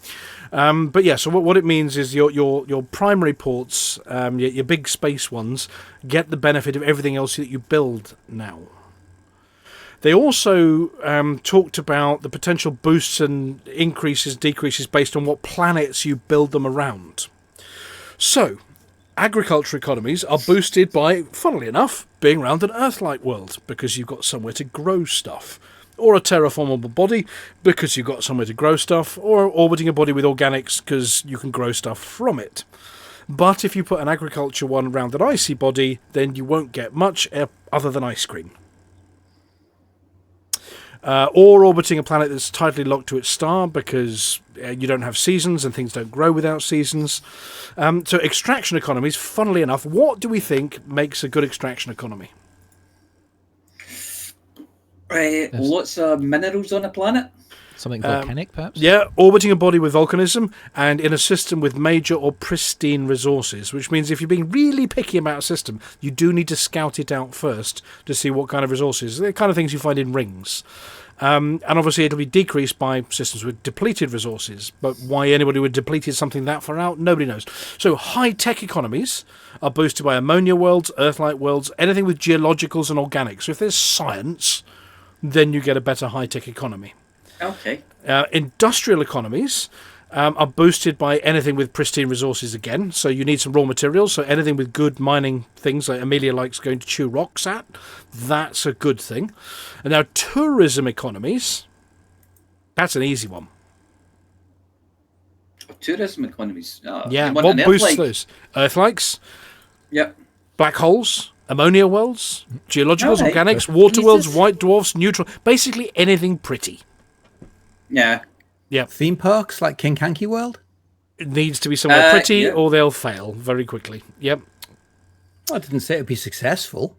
But yeah, so what it means is your primary ports, your big space ones, get the benefit of everything else that you build now. They also talked about the potential boosts and increases, decreases based on what planets you build them around. So, agriculture economies are boosted by, funnily enough, being around an Earth-like world, because you've got somewhere to grow stuff. Or a terraformable body, because you've got somewhere to grow stuff. Or orbiting a body with organics, because you can grow stuff from it. But if you put an agriculture one around an icy body, then you won't get much other than ice cream. Or orbiting a planet that's tightly locked to its star, because you don't have seasons and things don't grow without seasons. So extraction economies, funnily enough, what do we think makes a good extraction economy?
Lots of minerals on a planet.
Something volcanic, perhaps?
Yeah, orbiting a body with volcanism and in a system with major or pristine resources, which means if you're being really picky about a system, you do need to scout it out first to see what kind of resources. They're the kind of things you find in rings. And obviously it'll be decreased by systems with depleted resources. But why anybody would depleted something that far out, nobody knows. So high-tech economies are boosted by ammonia worlds, Earth-like worlds, anything with geologicals and organics. So if there's science, then you get a better high-tech economy.
Okay.
Industrial economies are boosted by anything with pristine resources again. So you need some raw materials. So anything with good mining things like Amelia likes going to chew rocks at, that's a good thing. And now tourism economies, that's an easy one.
Tourism economies.
Yeah, what boosts those? Earth-likes.
Yep.
Black holes. Ammonia worlds. Geologicals, organics, water worlds, white dwarfs, neutral. Basically anything pretty.
Yeah.
Yep.
Theme parks like King Hanky World?
It needs to be somewhere pretty or they'll fail very quickly. Yep.
Well, I didn't say it would be successful.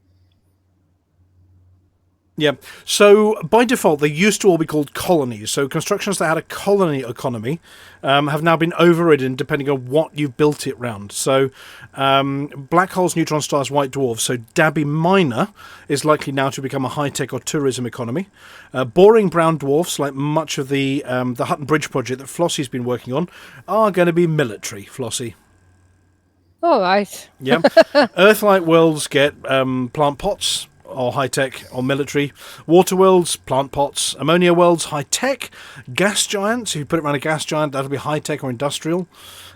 Yeah. So by default, they used to all be called colonies. So constructions that had a colony economy have now been overridden depending on what you built it round. So black holes, neutron stars, white dwarfs. So Dabby Minor is likely now to become a high-tech or tourism economy. Boring brown dwarfs, like much of the Hutton Bridge project that Flossy's been working on, are going to be military, Flossy.
All right.
Yeah. Earth-like worlds get plant pots, or high-tech, or military. Water worlds, plant pots. Ammonia worlds, high-tech. Gas giants, if you put it around a gas giant, that'll be high-tech or industrial.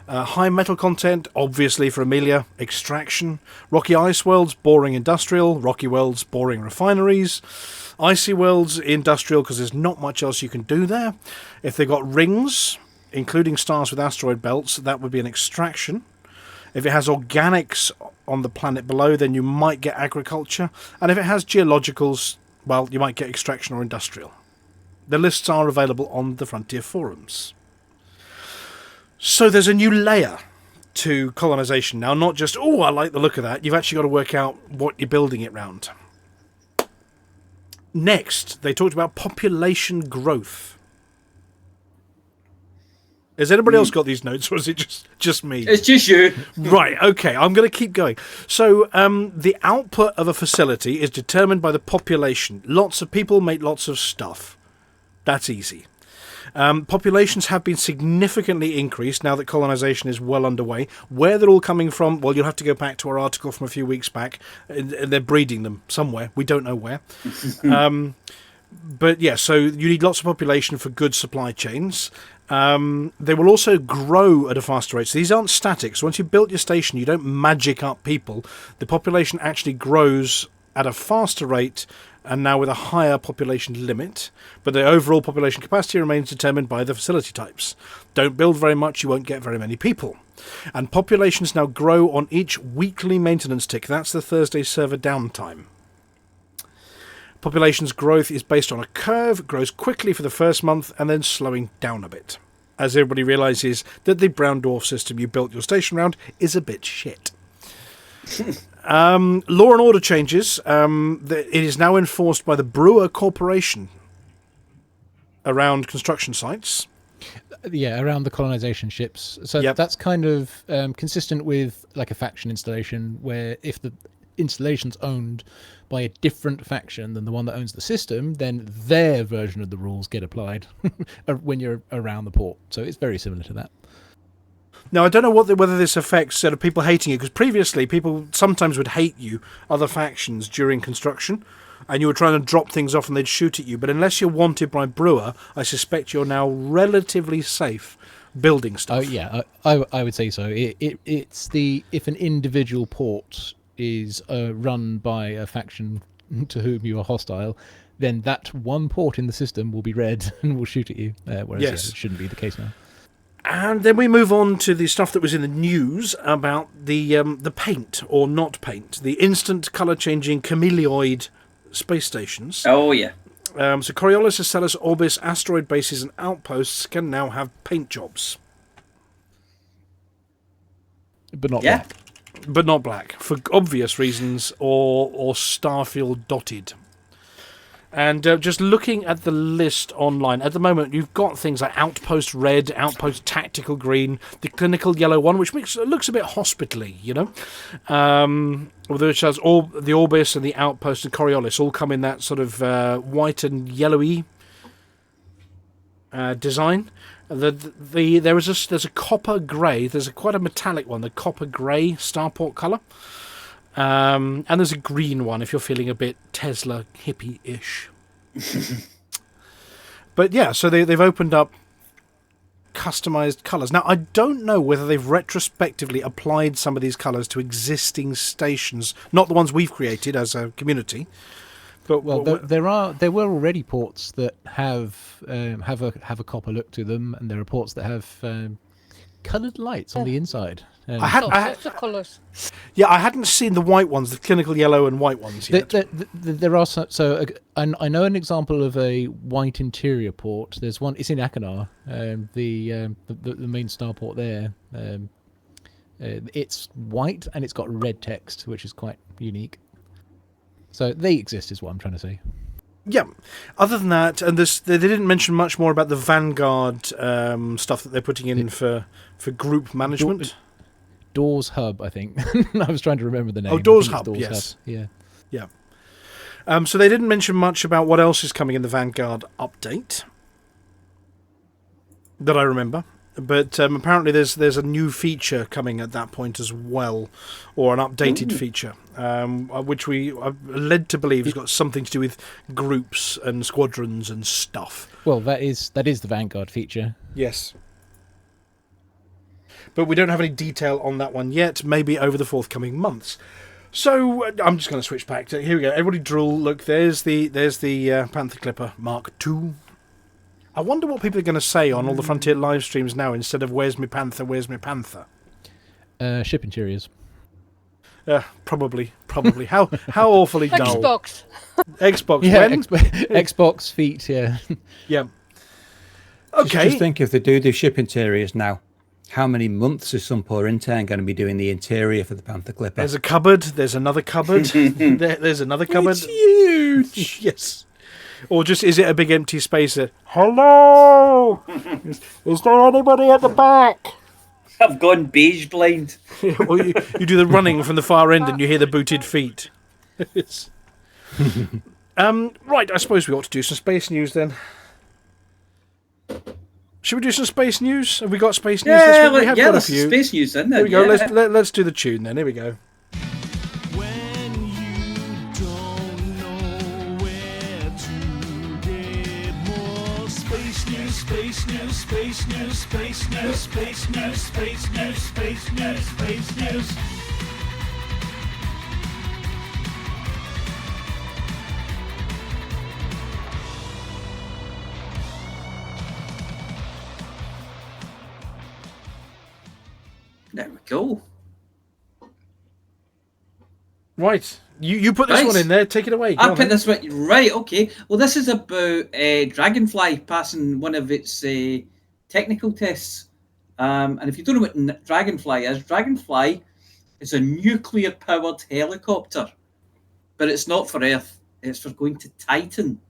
High metal content, obviously for Amelia, extraction. Rocky ice worlds, boring industrial. Rocky worlds, boring refineries. Icy worlds, industrial, because there's not much else you can do there. If they've got rings, including stars with asteroid belts, that would be an extraction. If it has organics on the planet below, then you might get agriculture. And if it has geologicals, well, you might get extraction or industrial. The lists are available on the Frontier forums. So there's a new layer to colonisation now. Not just, oh, I like the look of that. You've actually got to work out what you're building it round. Next, they talked about population growth. Has anybody else got these notes, or is it just me?
It's just you.
Right, okay, I'm going to keep going. So, the output of a facility is determined by the population. Lots of people make lots of stuff. That's easy. Populations have been significantly increased now that colonisation is well underway. Where they're all coming from, well, you'll have to go back to our article from a few weeks back. They're breeding them somewhere. We don't know where. But yeah, so you need lots of population for good supply chains. They will also grow at a faster rate. So these aren't static. So once you've built your station, you don't magic up people. The population actually grows at a faster rate and now with a higher population limit. But the overall population capacity remains determined by the facility types. Don't build very much, you won't get very many people. And populations now grow on each weekly maintenance tick. That's the Thursday server downtime. Population's growth is based on a curve, grows quickly for the first month and then slowing down a bit. As everybody realises that the brown dwarf system you built your station around is a bit shit. Law and order changes. It is now enforced by the Brewer Corporation around construction sites.
Yeah, around the colonisation ships. So
Yep.
that's kind of consistent with like a faction installation, where if the installation's owned by a different faction than the one that owns the system, then their version of the rules get applied when you're around the port. So it's very similar to that.
Now, I don't know whether this affects sort of people hating you, because previously people sometimes would hate you, other factions, during construction, and you were trying to drop things off and they'd shoot at you. But unless you're wanted by Brewer, I suspect you're now relatively safe building stuff.
Oh yeah, I would say so. It's if an individual port is run by a faction to whom you are hostile, then that one port in the system will be red and will shoot at you. Whereas
Yes.
it shouldn't be the case now.
And then we move on to the stuff that was in the news about the paint, or not paint, the instant colour-changing chameleoid space stations.
Oh, yeah.
So Coriolis, Acellus, Orbis, asteroid bases and outposts can now have paint jobs.
But not
Yeah.
black.
But not black, for obvious reasons, or Starfield dotted. And just looking at the list online, at the moment you've got things like Outpost Red, Outpost Tactical Green, the Clinical Yellow one, which looks a bit hospitally, you know? Which has all the Orbis and the Outpost and Coriolis all come in that sort of white and yellowy design. There's a copper grey. There's quite a metallic one, the copper grey starport colour, and there's a green one if you're feeling a bit Tesla hippie-ish. But yeah, so they've opened up customised colours. Now I don't know whether they've retrospectively applied some of these colours to existing stations, not the ones we've created as a community. But
Well, there were already ports that have a copper look to them, and there are ports that have coloured lights on the inside.
I hadn't seen the white ones, the clinical yellow and white ones yet.
There are some, I know an example of a white interior port. There's one. It's in Akanar, the main starport there. It's white and it's got red text, which is quite unique. So they exist, is what I'm trying to say.
Yeah. Other than that, and they didn't mention much more about the Vanguard stuff that they're putting in for group management.
Doors Hub, I think. I was trying to remember the name.
Oh, Doors Hub, yes.
Hub. Yeah.
So they didn't mention much about what else is coming in the Vanguard update that I remember. But apparently there's a new feature coming at that point as well, or an updated feature, which we are led to believe has got something to do with groups and squadrons and stuff.
Well, that is the Vanguard feature.
Yes. But we don't have any detail on that one yet, maybe over the forthcoming months. So I'm just going to switch back to, here we go, everybody drool, look, there's the Panther Clipper Mark II. I wonder what people are going to say on all the Frontier live streams now instead of "Where's my Panther? Where's my Panther?"
Ship interiors.
Probably. How awfully dull. Xbox.
Yeah,
when?
Xbox feet. Yeah.
Yeah. Okay.
Just think, if they do ship interiors now, how many months is some poor intern going to be doing the interior for the Panther Clipper?
There's a cupboard. There's another cupboard. There's another cupboard.
It's huge.
Yes. Or just, is it a big empty space that, hello? is there anybody at the back?
I've gone beige blind.
Or you do the running from the far end and you hear the booted feet. Right, I suppose we ought to do some space news then. Should we do some space news? Have we got space news this week? We have got a few.
Space news, isn't it?
Here we go. Let's do the tune then. Here we go.
Space news, space news, space news, space news, space news, space news, space news.
There we go.
Right. You put this one in there. Take it away.
I put this one. Right, okay. Well, this is about Dragonfly passing one of its technical tests. And if you don't know what Dragonfly is a nuclear-powered helicopter. But it's not for Earth. It's for going to Titan,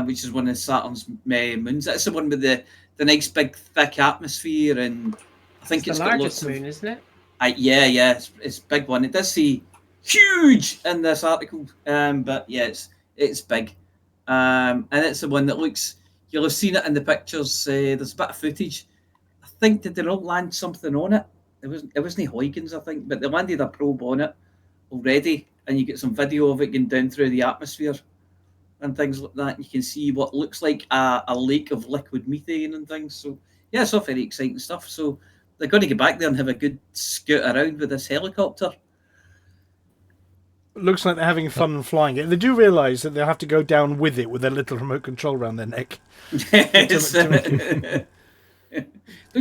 which is one of Saturn's moons. That's the one with the nice big thick atmosphere, and I think it's
the
got
largest
lots
moon, isn't it?
Yeah, it's a big one. It does say huge in this article, but yeah, it's big, and it's the one that looks. You'll have seen it in the pictures. There's a bit of footage. I think did they not land something on it? It wasn't Huygens, I think, but they landed a probe on it already, and you get some video of it going down through the atmosphere and things like that. You can see what looks like a lake of liquid methane and things. So yeah, it's all very exciting stuff. So they're going to get back there and have a good scoot around with this helicopter.
Looks like they're having fun flying it. They do realise that they'll have to go down with it with their little remote control around their neck.
They'll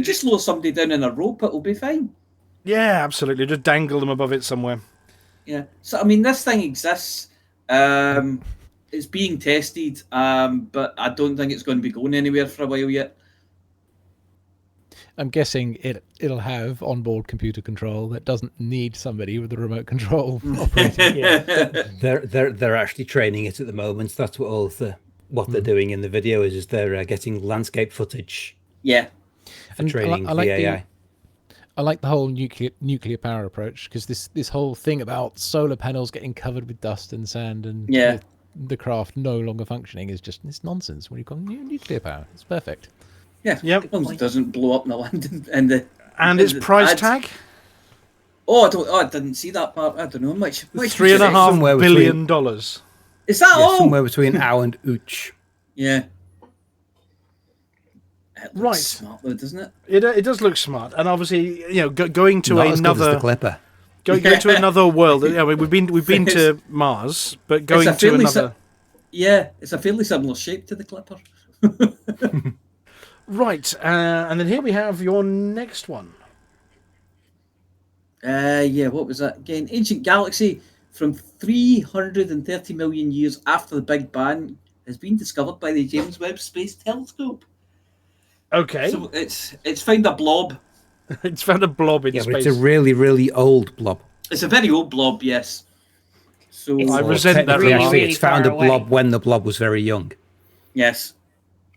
just lower somebody down in a rope, it'll be fine.
Yeah, absolutely. Just dangle them above it somewhere.
Yeah. So, I mean, this thing exists. It's being tested, but I don't think it's going to be going anywhere for a while yet.
I'm guessing it'll have onboard computer control that doesn't need somebody with a remote control operating.
Yeah. They're actually training it at the moment. That's what they're doing in the video is they're getting landscape footage.
Yeah.
For training the AI.
I like the whole nuclear power approach because this whole thing about solar panels getting covered with dust and sand and the craft no longer functioning is just nonsense. When you've got nuclear power, it's perfect.
Yeah,
yep.
As long as it doesn't blow up in the land
and its price tag.
I didn't see that part. I don't know much.
$3.5 billion.
Is that all?
Somewhere between ow and ooch.
Yeah. It looks
Right.
smart though, doesn't it?
It does look smart, and obviously, going to
Not as good as
another
the Clipper.
Going to another world. Yeah, we've been to Mars, but going to another.
Yeah, it's a fairly similar shape to the Clipper.
Right, and then here we have your next one.
What was that again? Ancient galaxy from 330 million years after the Big Bang has been discovered by the James Webb Space Telescope.
Okay.
So it's found a blob.
It's found a blob in
space.
But
it's a really, really old blob.
It's a very old blob, yes. So
I resent that remark.
Actually, it's found a blob when the blob was very young.
Yes.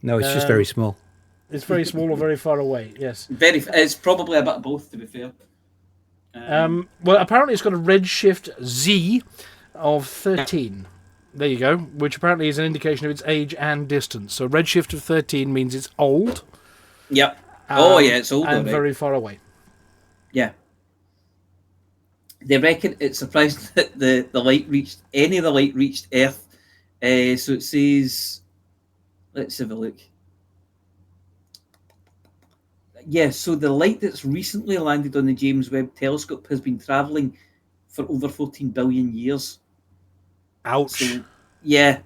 No, it's just very small.
It's very small or very far away, yes.
It's probably a bit of both, to be fair.
Well, apparently it's got a redshift Z of 13. There you go, which apparently is an indication of its age and distance. So redshift of 13 means it's old.
Yep. It's old.
And very far away.
Yeah. They reckon it's surprised that the light reached Earth. So it says, let's have a look. Yeah, so the light that's recently landed on the James Webb Telescope has been travelling for over 14 billion years.
Ouch.
So, yeah,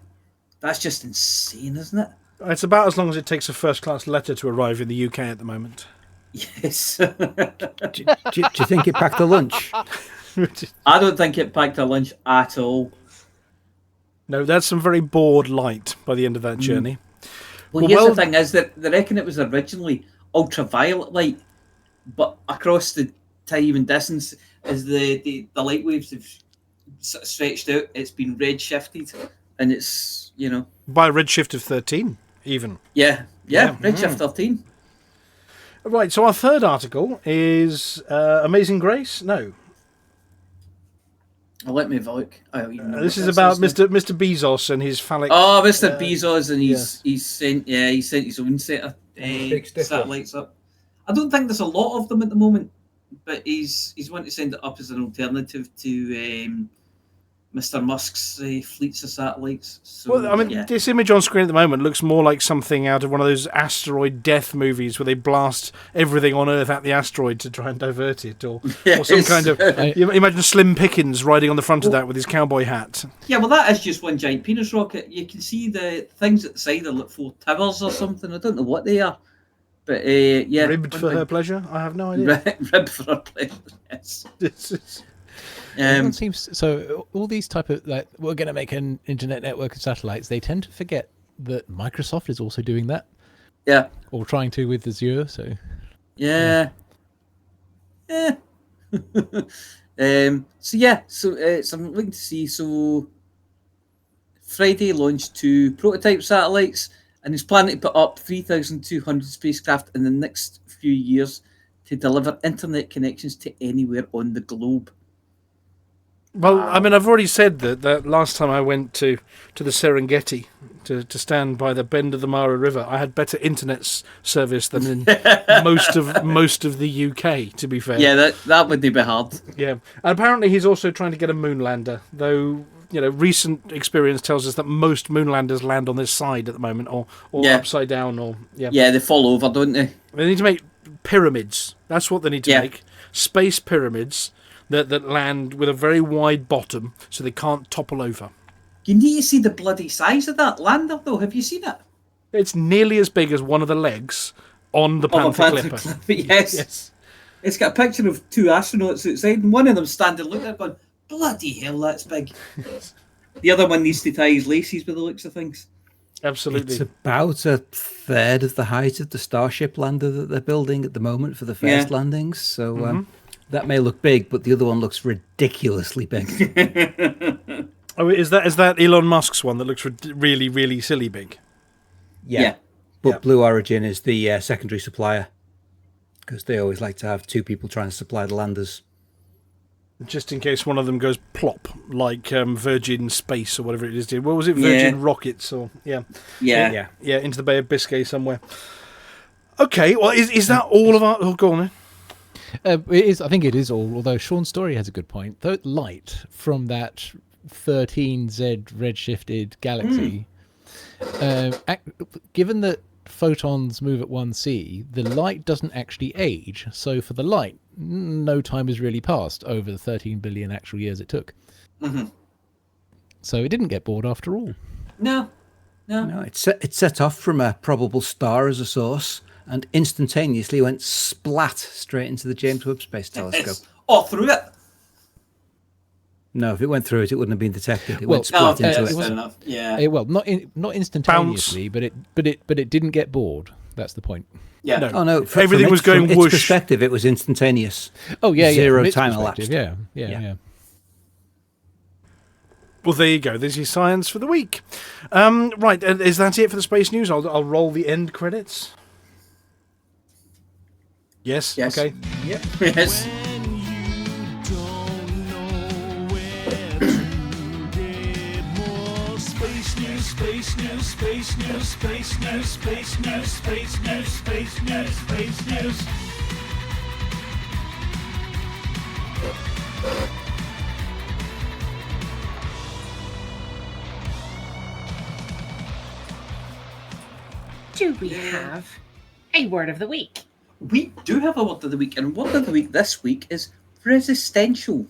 that's just insane, isn't it?
It's about as long as it takes a first-class letter to arrive in the UK at the moment.
Yes.
do you think it packed a lunch?
I don't think it packed a lunch at all.
No, that's some very bored light by the end of that journey.
Well, here's the thing is that they reckon it was originally ultraviolet light, but across the time and distance, as the light waves have stretched out, it's been red shifted, and it's, you know,
by a redshift of 13, even.
Yeah, redshift 13.
Right, so our third article is Amazing Grace? No.
Let me have a look. I don't even know
This
what
is
this
about
now.
Mr. Bezos and his phallic...
Oh, Mr. Bezos, and
yes.
he's sent his own set of
big stiff
satellites up. I don't think there's a lot of them at the moment, but he's wanting to send it up as an alternative to Mr. Musk's fleets of satellites. So,
Well, I mean, this image on screen at the moment looks more like something out of one of those asteroid death movies where they blast everything on Earth at the asteroid to try and divert it, or some kind of... You imagine Slim Pickens riding on the front of that with his cowboy hat.
Yeah, well, that is just one giant penis rocket. You can see the things at the side are like 4 towers or something. I don't know what they are. But, yeah.
Ribbed for her pleasure? I have no idea.
Ribbed for her pleasure, yes.
Everyone seems so. All these type of we're going to make an internet network of satellites. They tend to forget that Microsoft is also doing that.
Yeah.
Or trying to with Azure. So.
Yeah. So I'm looking to see. So Friday launched 2 prototype satellites, and he's planning to put up 3,200 spacecraft in the next few years to deliver internet connections to anywhere on the globe.
Well, I mean, I've already said that last time I went to the Serengeti to stand by the bend of the Mara River, I had better internet service than in most of the UK, to be fair.
Yeah, that would be hard.
Yeah, and apparently he's also trying to get a moon lander, though, you know, recent experience tells us that most moon landers land on this side at the moment, or upside down, or...
Yeah, they fall over, don't they?
They need to make pyramids. That's what they need to make. Space pyramids that land with a very wide bottom so they can't topple over.
You need to see the bloody size of that lander, though. Have you seen it?
It's nearly as big as one of the legs on the Panther Clipper.
Yes. It's got a picture of 2 astronauts outside, and one of them standing looking at it going, bloody hell, that's big. The other one needs to tie his laces by the looks of things.
Absolutely.
It's about a third of the height of the Starship lander that they're building at the moment for the first landings. So that may look big, but the other one looks ridiculously big.
Oh, is that Elon Musk's one that looks really, really silly big?
Yeah. But Blue Origin is the secondary supplier, because they always like to have 2 people trying to supply the landers.
Just in case one of them goes plop, like Virgin Space or whatever it is. What was it? Virgin Rockets or into the Bay of Biscay somewhere. Okay, well, is that all of our? Oh, go on then.
It is. I think it is all. Although Sean's story has a good point. The light from that 13Z redshifted galaxy, given that photons move at 1c, the light doesn't actually age. So for the light, no time has really passed over the 13 billion actual years it took. So it didn't get bored after all.
No.
It set off from a probable star as a source, and instantaneously went splat straight into the James Webb Space Telescope.
Through it?
No, if it went through it, it wouldn't have been detected. It
Well,
went splat into
fair
it.
enough. Yeah.
Well, not instantaneously, but it didn't get bored. That's the point.
Yeah.
No.
Oh no!
Everything was going
from
whoosh.
Its perspective, it was instantaneous.
Oh yeah,
Zero
from its
time
perspective,
elapsed.
Yeah.
Well, there you go. There's your science for the week. Right, is that it for the space news? I'll roll the end credits. Yes. Okay.
Yep. Yes.
Space news, space news, space news, space news, space news, space news, space news.
Do we have a word of the week?
We do have a word of the week, and word of the week this week is resistential.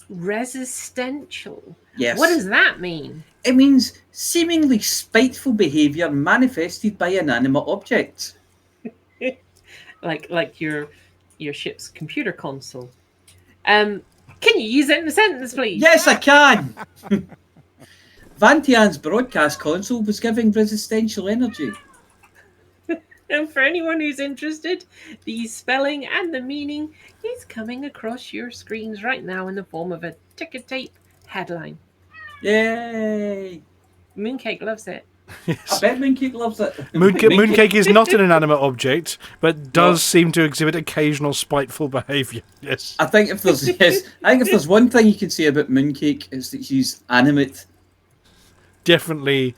Resistential?
Yes.
What does that mean?
It means seemingly spiteful behaviour manifested by inanimate objects.
like your ship's computer console. Can you use it in a sentence, please?
Yes, I can. Vantian's broadcast console was giving resistential energy.
And for anyone who's interested, the spelling and the meaning is coming across your screens right now in the form of a ticker tape headline.
Yay!
Mooncake loves it.
I bet Mooncake loves it.
Mooncake is not an inanimate object, but does seem to exhibit occasional spiteful behaviour. Yes.
I think if there's one thing you can say about Mooncake is that she's animate.
Definitely,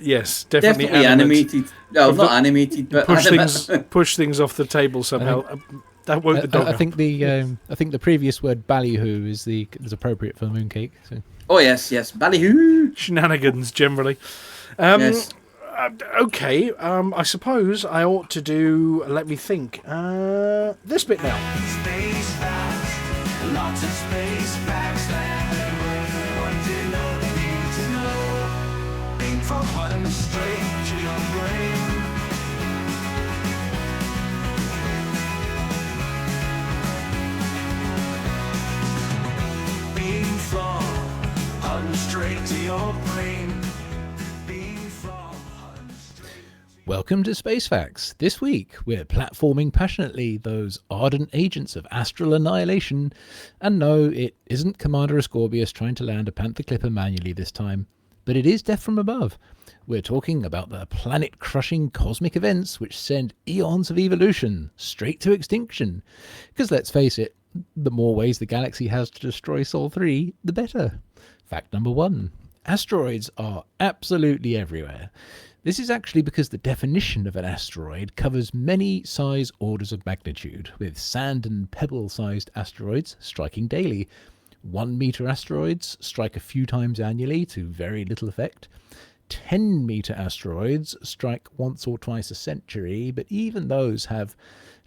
yes, definitely
animated. No, not animated, but
push things off the table somehow. That woke the dog
I think the previous word ballyhoo is appropriate for Mooncake. So.
Oh yes, ballyhoo.
Shenanigans generally.
Yes.
Okay, I suppose I ought to do. Let me think. This bit now.
Space facts, lots of space facts that everyone did not need to know. Being from Hutton straight to your brain. Being from Hutton straight to your brain.
Welcome to Space Facts. This week, we're platforming passionately those ardent agents of astral annihilation. And no, it isn't Commander Ascorbius trying to land a Panther Clipper manually this time, but it is death from above. We're talking about the planet-crushing cosmic events which send eons of evolution straight to extinction. Because let's face it, the more ways the galaxy has to destroy Sol 3, the better. Fact number 1. Asteroids are absolutely everywhere. This is actually because the definition of an asteroid covers many size orders of magnitude, with sand and pebble-sized asteroids striking daily. 1 metre asteroids strike a few times annually to very little effect. 10 metre asteroids strike once or twice a century, but even those have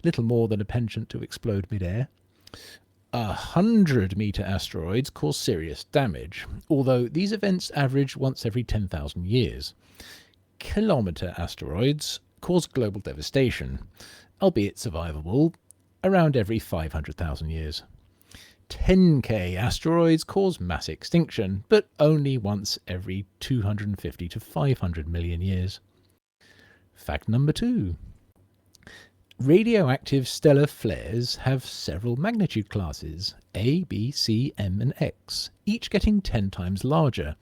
little more than a penchant to explode mid-air. 100 metre asteroids cause serious damage, although these events average once every 10,000 years. Kilometre asteroids cause global devastation, albeit survivable, around every 500,000 years. 10k asteroids cause mass extinction, but only once every 250 to 500 million years. Fact number 2. Radioactive stellar flares have several magnitude classes, A, B, C, M and X, each getting 10 times larger.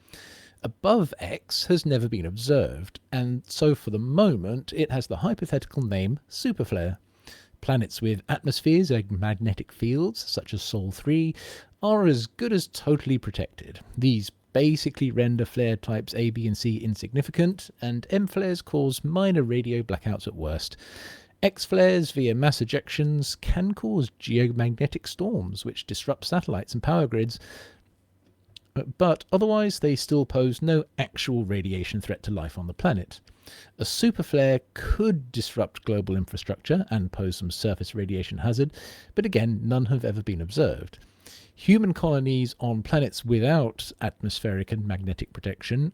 Above X has never been observed, and so for the moment it has the hypothetical name superflare. Planets with atmospheres and magnetic fields, such as Sol 3, are as good as totally protected. These basically render flare types A, B and C insignificant, and M flares cause minor radio blackouts at worst. X flares via mass ejections can cause geomagnetic storms, which disrupt satellites and power grids, but otherwise they still pose no actual radiation threat to life on the planet. A superflare could disrupt global infrastructure and pose some surface radiation hazard, but again, none have ever been observed. Human colonies on planets without atmospheric and magnetic protection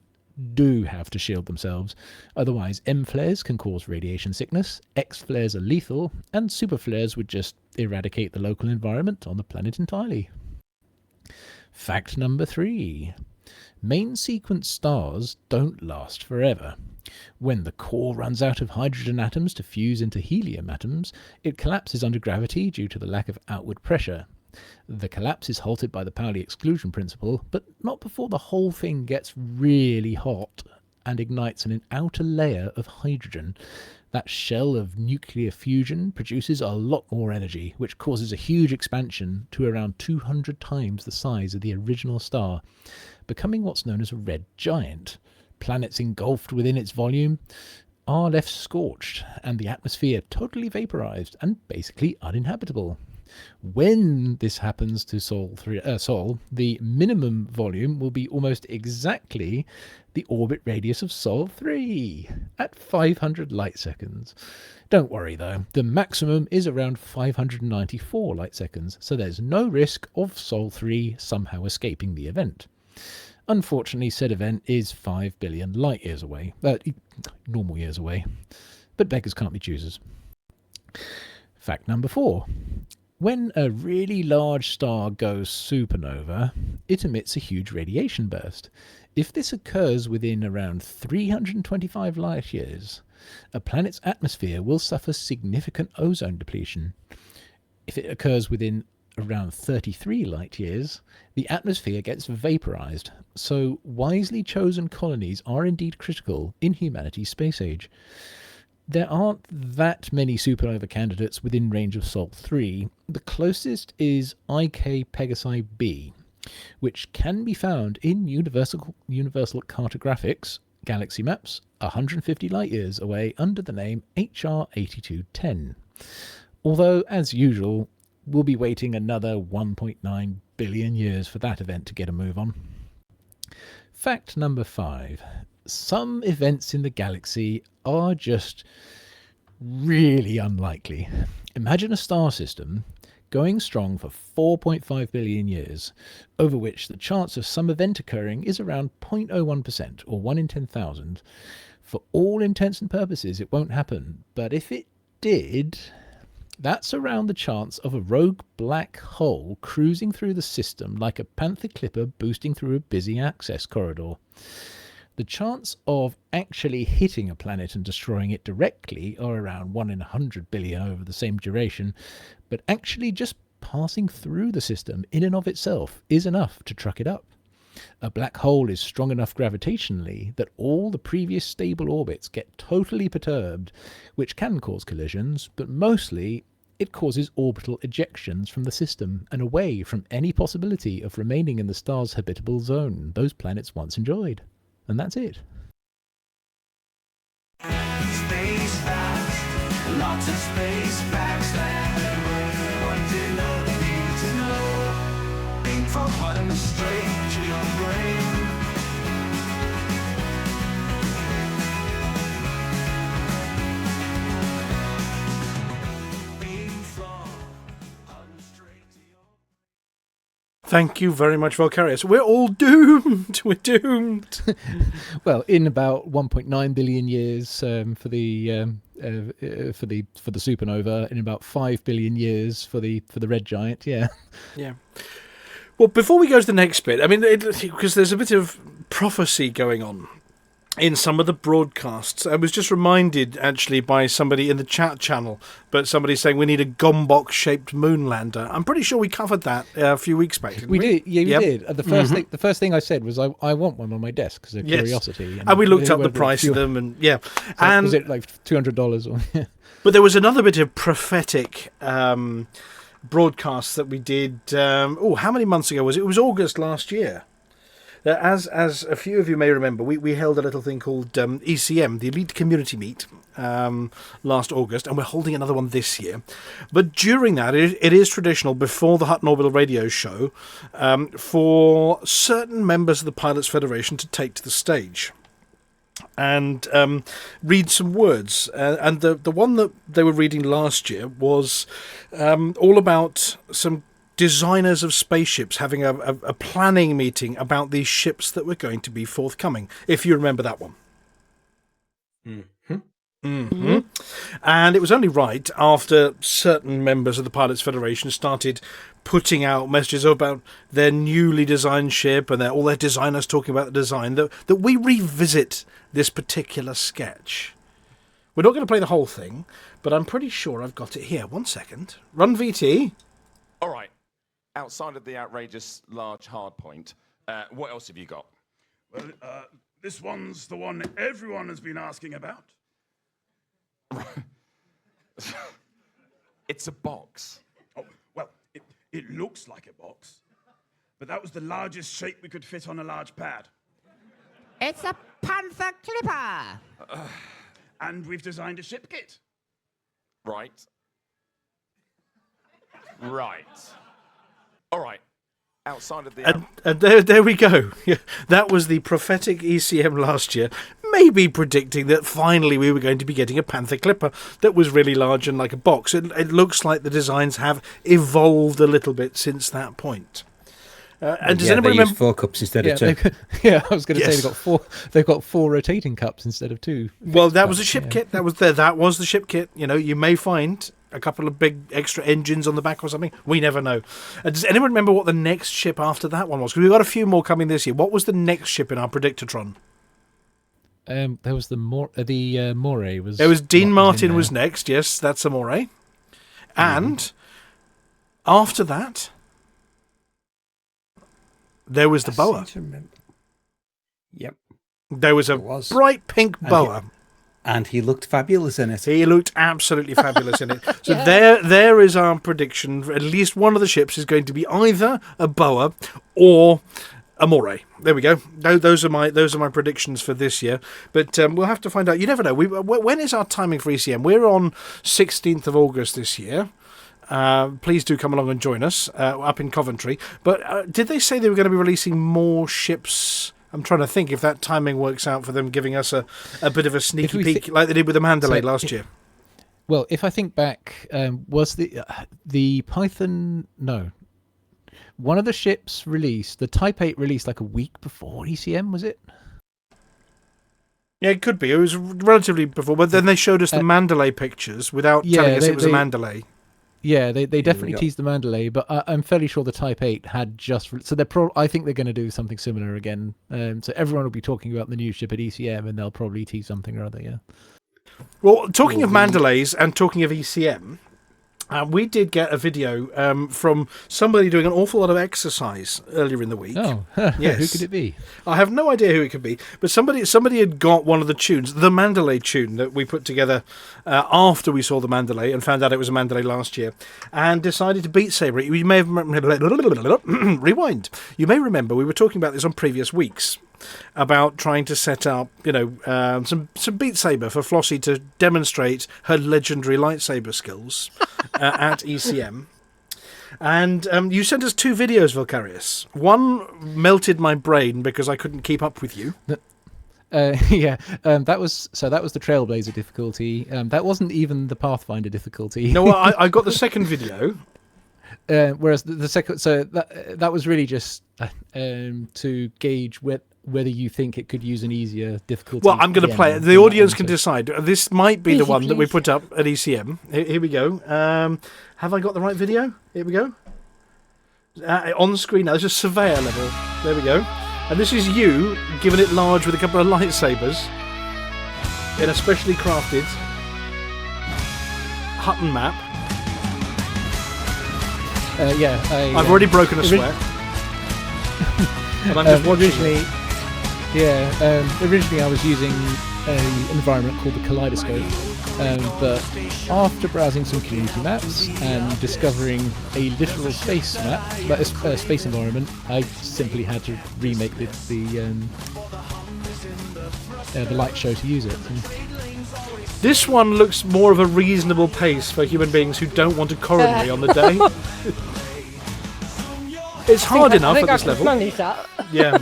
do have to shield themselves, otherwise M flares can cause radiation sickness, X flares are lethal, and superflares would just eradicate the local environment on the planet entirely. Fact number 3. Main sequence stars don't last forever. When the core runs out of hydrogen atoms to fuse into helium atoms, it collapses under gravity due to the lack of outward pressure. The collapse is halted by the Pauli exclusion principle, but not before the whole thing gets really hot and ignites an outer layer of hydrogen. That shell of nuclear fusion produces a lot more energy, which causes a huge expansion to around 200 times the size of the original star, becoming what's known as a red giant. Planets engulfed within its volume are left scorched, and the atmosphere totally vaporized and basically uninhabitable. When this happens to Sol, the minimum volume will be almost exactly the orbit radius of Sol 3 at 500 light seconds. Don't worry though, the maximum is around 594 light seconds, so there's no risk of Sol 3 somehow escaping the event. Unfortunately, said event is 5 billion light years away, normal years away, but beggars can't be choosers. Fact number 4. When a really large star goes supernova, it emits a huge radiation burst. If this occurs within around 325 light years, a planet's atmosphere will suffer significant ozone depletion. If it occurs within around 33 light years, the atmosphere gets vaporized, so wisely chosen colonies are indeed critical in humanity's space age. There aren't that many supernova candidates within range of Sol 3. The closest is IK Pegasi b, which can be found in Universal Cartographics galaxy maps 150 light years away under the name HR 8210. Although, as usual, we'll be waiting another 1.9 billion years for that event to get a move on. Fact number 5. Some events in the galaxy are just really unlikely. Imagine a star system going strong for 4.5 billion years, over which the chance of some event occurring is around 0.01%, or 1 in 10,000. For all intents and purposes, it won't happen, but if it did, that's around the chance of a rogue black hole cruising through the system like a Panther clipper boosting through a busy access corridor. The chance of actually hitting a planet and destroying it directly are around 1 in 100 billion over the same duration, but actually just passing through the system in and of itself is enough to truck it up. A black hole is strong enough gravitationally that all the previous stable orbits get totally perturbed, which can cause collisions, but mostly it causes orbital ejections from the system and away from any possibility of remaining in the star's habitable zone those planets once enjoyed. And that's it.
Space facts, lots of space facts that we want to know, need to know. Info button straight to your brain.
Thank you very much, Valkyrius. We're all doomed. We're doomed.
Well, in about 1.9 billion years for the supernova, in about 5 billion years for the red giant. Yeah.
Yeah. Well, before we go to the next bit, I mean, because there's a bit of prophecy going on in some of the broadcasts. I was just reminded, actually, by somebody in the chat channel, but somebody saying we need a gombox-shaped moon lander. I'm pretty sure we covered that a few weeks back, didn't we?
We did, yeah, we
Yep.
did. The first thing I said was I want one on my desk as a curiosity.
And we looked up the price of them, and yeah.
So
and
was it like $200 or? Yeah.
But there was another bit of prophetic broadcasts that we did. How many months ago was it? It was August last year. As a few of you may remember, we held a little thing called ECM, the Elite Community Meet, last August, and we're holding another one this year. But during that, it is traditional, before the Hutton Orbital Radio show, for certain members of the Pilots Federation to take to the stage and read some words. And the one that they were reading last year was all about some designers of spaceships having a planning meeting about these ships that were going to be forthcoming, if you remember that one. Mm-hmm. Mm-hmm. And it was only right after certain members of the Pilots Federation started putting out messages about their newly designed ship and all their designers talking about the design that we revisit this particular sketch. We're not going to play the whole thing, but I'm pretty sure I've got it here. 1 second. Run VT.
All right. Outside of the outrageous large hard point, what else have you got?
Well, this one's the one everyone has been asking about.
It's a box.
Oh, well, it looks like a box, but that was the largest shape we could fit on a large pad.
It's a Panther clipper.
And we've designed a ship kit.
Right. Right. All right. Outside of the...
And there we go. Yeah, that was the prophetic ECM last year, maybe predicting that finally we were going to be getting a Panther clipper that was really large and like a box. It looks like the designs have evolved a little bit since that point. And does anybody remember
4 cups instead of 2?
I was going to say they've got 4 rotating cups instead of 2.
Well, that was a ship kit. That was the ship kit. You know, you may find a couple of big extra engines on the back or something. We never know. Does anyone remember what the next ship after that one was? Because we've got a few more coming this year. What was the next ship in our Predictatron?
There was the Moray.
There was Dean Martin was next. Yes, that's a Moray. And after that, there was the boa.
Yep.
There was a bright pink boa.
And he looked fabulous in it.
He looked absolutely fabulous in it. So
Yeah.
there is our prediction. At least one of the ships is going to be either a boa or a moray. There we go. Those are my predictions for this year. But we'll have to find out. You never know. When is our timing for ECM? We're on 16th of August this year. Please do come along and join us up in Coventry. But did they say they were going to be releasing more ships? I'm trying to think if that timing works out for them, giving us a bit of a sneaky peek like they did with the Mandalay last year.
Well, if I think back, was the Python... No. One of the ships released, the Type 8 released like a week before ECM, was it?
Yeah, it could be. It was relatively before, but then they showed us the Mandalay pictures without telling us it was a Mandalay.
Yeah, they definitely teased the Mandalay, but I'm fairly sure the Type 8 had just... So I think they're going to do something similar again. So everyone will be talking about the new ship at ECM, and they'll probably tease something or other, yeah.
Well, talking of Mandalays and talking of ECM, we did get a video from somebody doing an awful lot of exercise earlier in the week.
Oh,
yes.
Who could it be?
I have no idea who it could be, but somebody had got one of the tunes, the Mandalay tune that we put together after we saw the Mandalay and found out it was a Mandalay last year, and decided to Beat Saber it. You may have rewind. You may remember we were talking about this on previous weeks, about trying to set up, some Beat Saber for Flossy to demonstrate her legendary lightsaber skills at ECM. And you sent us 2 videos, Vilcarius. One melted my brain because I couldn't keep up with you.
That was the Trailblazer difficulty. That wasn't even the Pathfinder difficulty.
No, well, I got the second video.
Whereas the second, so that was really just to gauge whether you think it could use an easier difficulty.
Well, I'm going to play it. The audience can decide. This might be the one that we put up at ECM. Here we go. Have I got the right video? Here we go. On the screen now, there's a surveyor level. There we go. And this is you giving it large with a couple of lightsabers in a specially crafted Hutton map. I've already broken a sweat. And I'm just
originally I was using an environment called the Kaleidoscope, but after browsing some community maps and discovering a literal space map, a space environment, I simply had to remake the light show to use it.
This one looks more of a reasonable pace for human beings who don't want a coronary on the day. It's hard enough at this level. Yeah.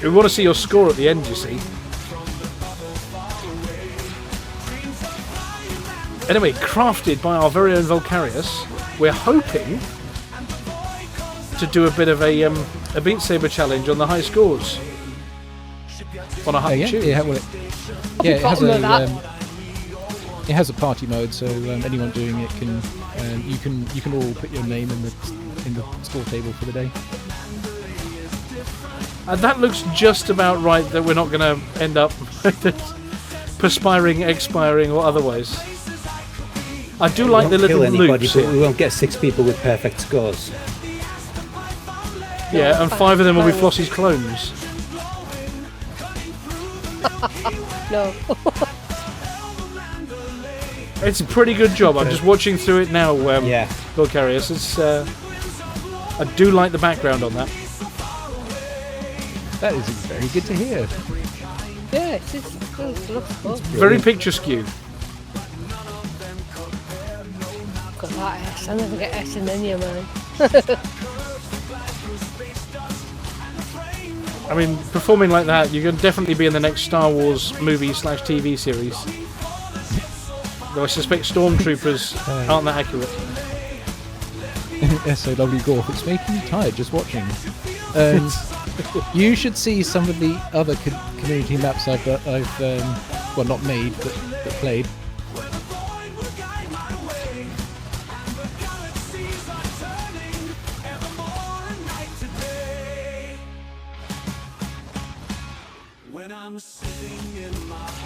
We want to see your score at the end, you see. Anyway, crafted by our very own Vilcarius, we're hoping to do a bit of a Beat Saber challenge on the high scores. On a Hutton tune.
It has a party mode, so anyone doing it can you can all put your name in the score table for the day.
And that looks just about right that we're not going to end up perspiring, expiring, or otherwise. I do like the little loops.
But we won't get 6 people with perfect scores.
Yeah, and 5 of them will be Flossy's clones.
No.
It's a pretty good job. I'm just watching through it now, Vilcarius. It's I do like the background on that.
That is very good to hear.
Yes, it looks fun.
Very picture skew.
Got that S. I never get S in any of mine.
I mean, performing like that, you can definitely be in the next Star Wars movie/TV series. Though I suspect stormtroopers aren't that accurate.
SOW Gorf, it's making me tired just watching. You should see some of the other community maps I've well, not made, but played.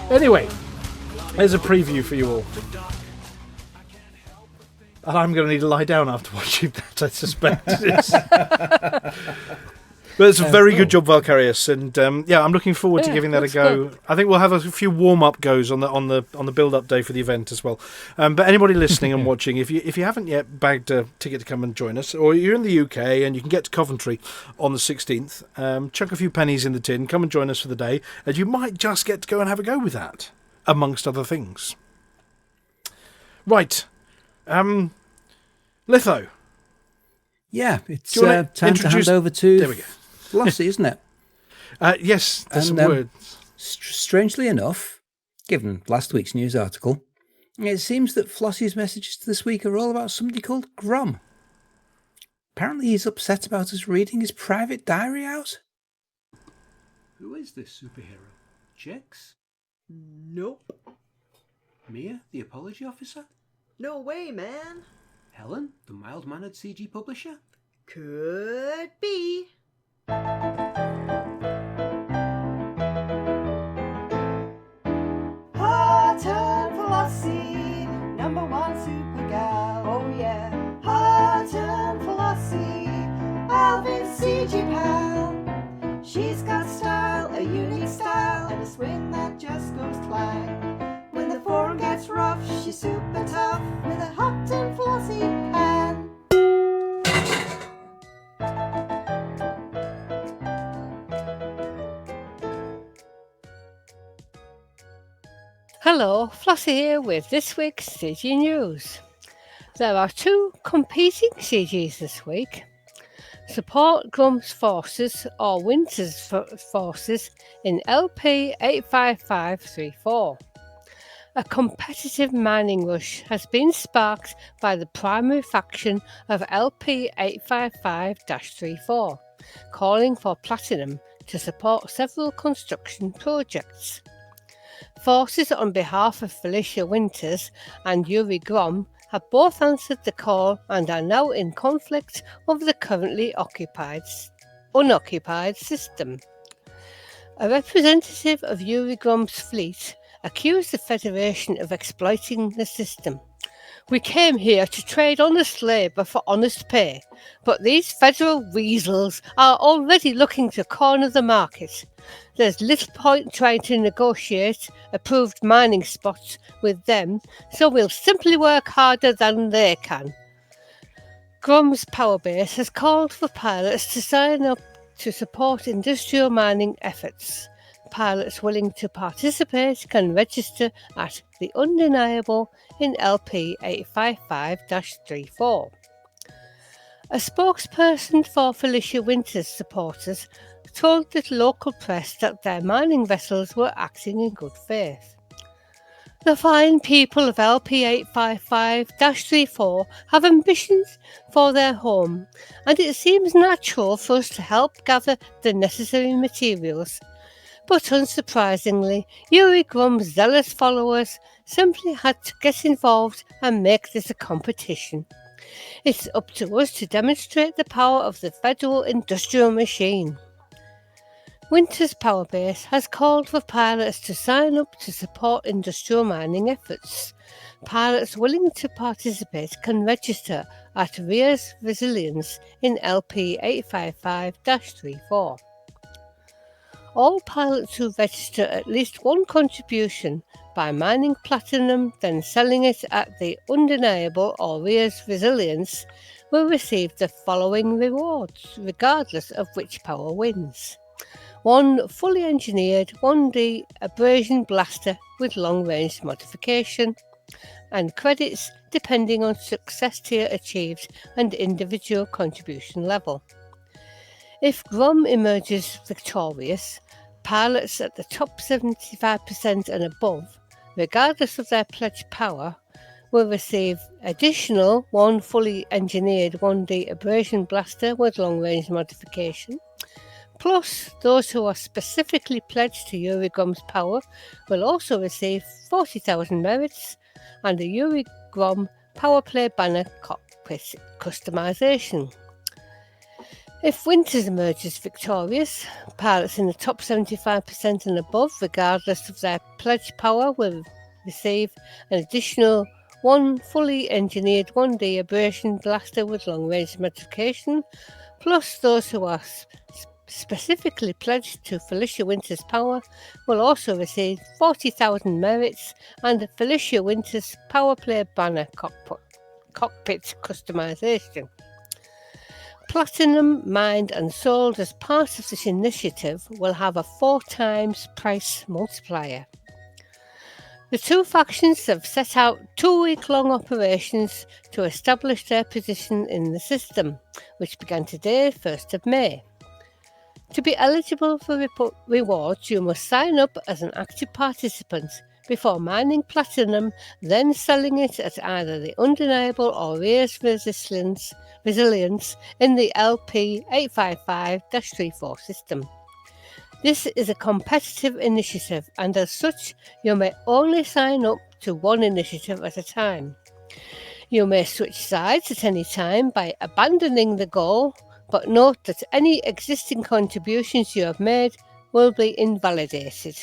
Anyway, there's a preview for you all. And I'm going to need to lie down after watching that, I suspect. But it's a very good job, Valkyrius, and I'm looking forward to giving that a go. Good. I think we'll have a few warm-up goes on the build-up day for the event as well. But anybody listening and watching, if you haven't yet bagged a ticket to come and join us, or you're in the UK and you can get to Coventry on the 16th, chuck a few pennies in the tin, come and join us for the day, and you might just get to go and have a go with that, amongst other things. Right, Litho.
Yeah, it's time to hand over to.
There we go.
Flossy, isn't it?
Yes, there's some words.
Strangely enough, given last week's news article, it seems that Flossy's messages this week are all about somebody called Grom. Apparently he's upset about us reading his private diary out.
Who is this superhero? Chicks?
Nope.
Mia, the apology officer?
No way, man.
Helen, the mild-mannered CG publisher?
Could be.
Hutton Flossy, #1 super gal, oh yeah. Hutton Flossy, Alvin's CG pal. She's got style, a unique style, and a swing that just goes clang. When the form gets rough, she's super tough with a Hutton Flossy pen.
Hello, Flossy here with this week's CG News. There are 2 competing CGs this week. Support Grum's forces or Winter's forces in LP 85534. A competitive mining rush has been sparked by the primary faction of LP 855-34, calling for platinum to support several construction projects. Forces on behalf of Felicia Winters and Yuri Grom have both answered the call and are now in conflict over the currently unoccupied system. A representative of Yuri Grom's fleet accused the Federation of exploiting the system. We came here to trade honest labour for honest pay, but these federal weasels are already looking to corner the market. There's little point trying to negotiate approved mining spots with them, so we'll simply work harder than they can. Grom's power base has called for pilots to sign up to support industrial mining efforts. Pilots willing to participate can register at The Undeniable in LP 855-34. A spokesperson for Felicia Winters supporters told the local press that their mining vessels were acting in good faith. The fine people of LP 855-34 have ambitions for their home, and it seems natural for us to help gather the necessary materials. But unsurprisingly, Yuri Grom's zealous followers simply had to get involved and make this a competition. It's up to us to demonstrate the power of the federal industrial machine. Winter's power base has called for pilots to sign up to support industrial mining efforts. Pilots willing to participate can register at Rares Resilience in LP 855-34. All pilots who register at least one contribution by mining platinum, then selling it at the Undeniable or Rares Resilience, will receive the following rewards, regardless of which power wins. 1 fully engineered 1D abrasion blaster with long-range modification, and credits depending on success tier achieved and individual contribution level. If Grom emerges victorious, pilots at the top 75% and above, regardless of their pledged power, will receive additional 1 fully engineered 1D abrasion blaster with long-range modification. Plus, those who are specifically pledged to Yuri Grom's power will also receive 40,000 merits and a Yuri Grom Powerplay banner cockpit customization. If Winters emerges victorious, pilots in the top 75% and above, regardless of their pledged power, will receive an additional one fully engineered 1D abrasion blaster with long-range modification, plus those who are specifically pledged to Felicia Winter's power will also receive 40,000 merits and the Felicia Winter's Power Play banner cockpit customization. Platinum mined and sold as part of this initiative will have a 4 times price multiplier. The two factions have set out 2-week-long operations to establish their position in the system, which began today, 1st of May. To be eligible for rewards, you must sign up as an active participant before mining platinum, then selling it at either the undeniable or raised resilience in the LP 855-34 system. This is a competitive initiative, and as such, you may only sign up to one initiative at a time. You may switch sides at any time by abandoning the goal, but note that any existing contributions you have made will be invalidated.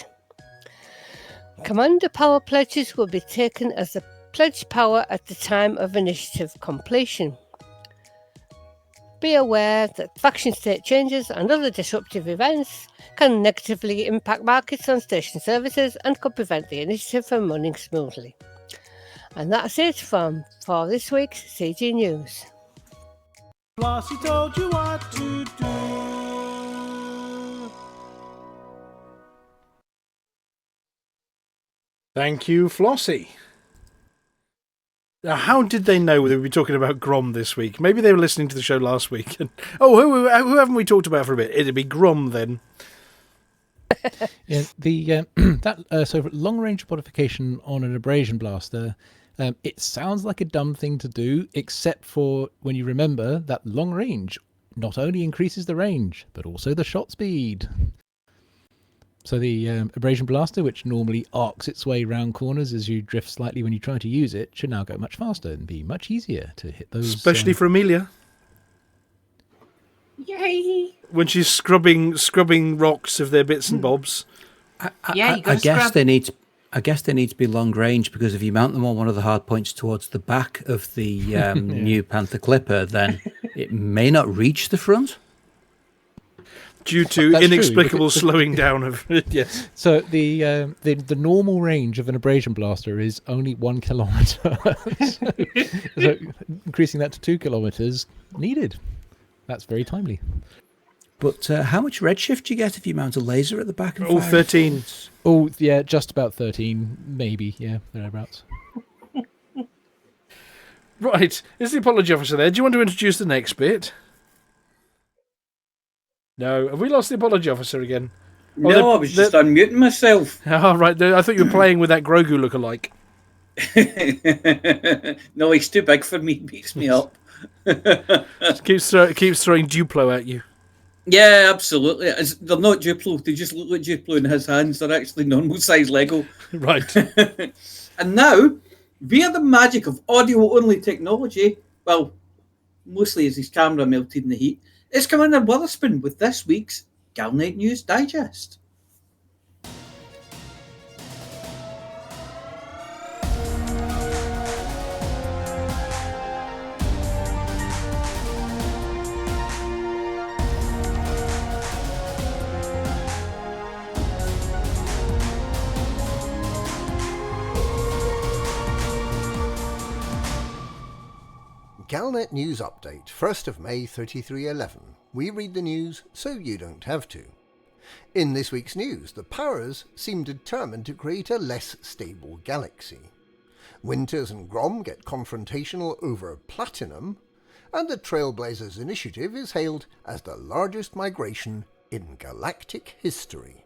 Commander power pledges will be taken as the pledge power at the time of initiative completion. Be aware that faction state changes and other disruptive events can negatively impact markets on station services and could prevent the initiative from running smoothly. And that's it for this week's CG News.
Flossy told you what to do.
Thank you, Flossy. Now, how did they know that we'd be talking about Grom this week? Maybe they were listening to the show last week. And, who haven't we talked about for a bit? It'd be Grom then.
Yeah, so long-range modification on an abrasion blaster. It sounds like a dumb thing to do, except for when you remember that long range not only increases the range, but also the shot speed. So the abrasion blaster, which normally arcs its way round corners as you drift slightly when you try to use it, should now go much faster and be much easier to hit those.
Especially for Amelia.
Yay!
When she's scrubbing rocks of their bits and bobs.
I guess they need to be long range, because if you mount them on one of the hard points towards the back of the new Panther clipper, then it may not reach the front.
Due to inexplicable slowing down of yes.
So the normal range of an abrasion blaster is only 1 kilometer. so increasing that to 2 kilometers needed. That's very timely.
But how much redshift do you get if you mount a laser at the back?
13.
Oh, yeah, just about 13, maybe. Yeah, thereabouts.
Right, is the apology officer there? Do you want to introduce the next bit? No. Have we lost the apology officer again?
No, I was just unmuting myself.
Oh, right. I thought you were playing with that Grogu lookalike.
No, he's too big for me. He beats me up.
keeps throwing Duplo at you.
Yeah, absolutely. They're not Duplo. They just look like Duplo in his hands. They're actually normal-size Lego.
Right.
And now, via the magic of audio-only technology, well, mostly as his camera melted in the heat, it's Commander Wotherspoon with this week's Galnet News Digest.
Galnet News Update, 1st of May 3311. We read the news so you don't have to. In this week's news, the powers seem determined to create a less stable galaxy. Winters and Grom get confrontational over platinum, and the Trailblazers initiative is hailed as the largest migration in galactic history.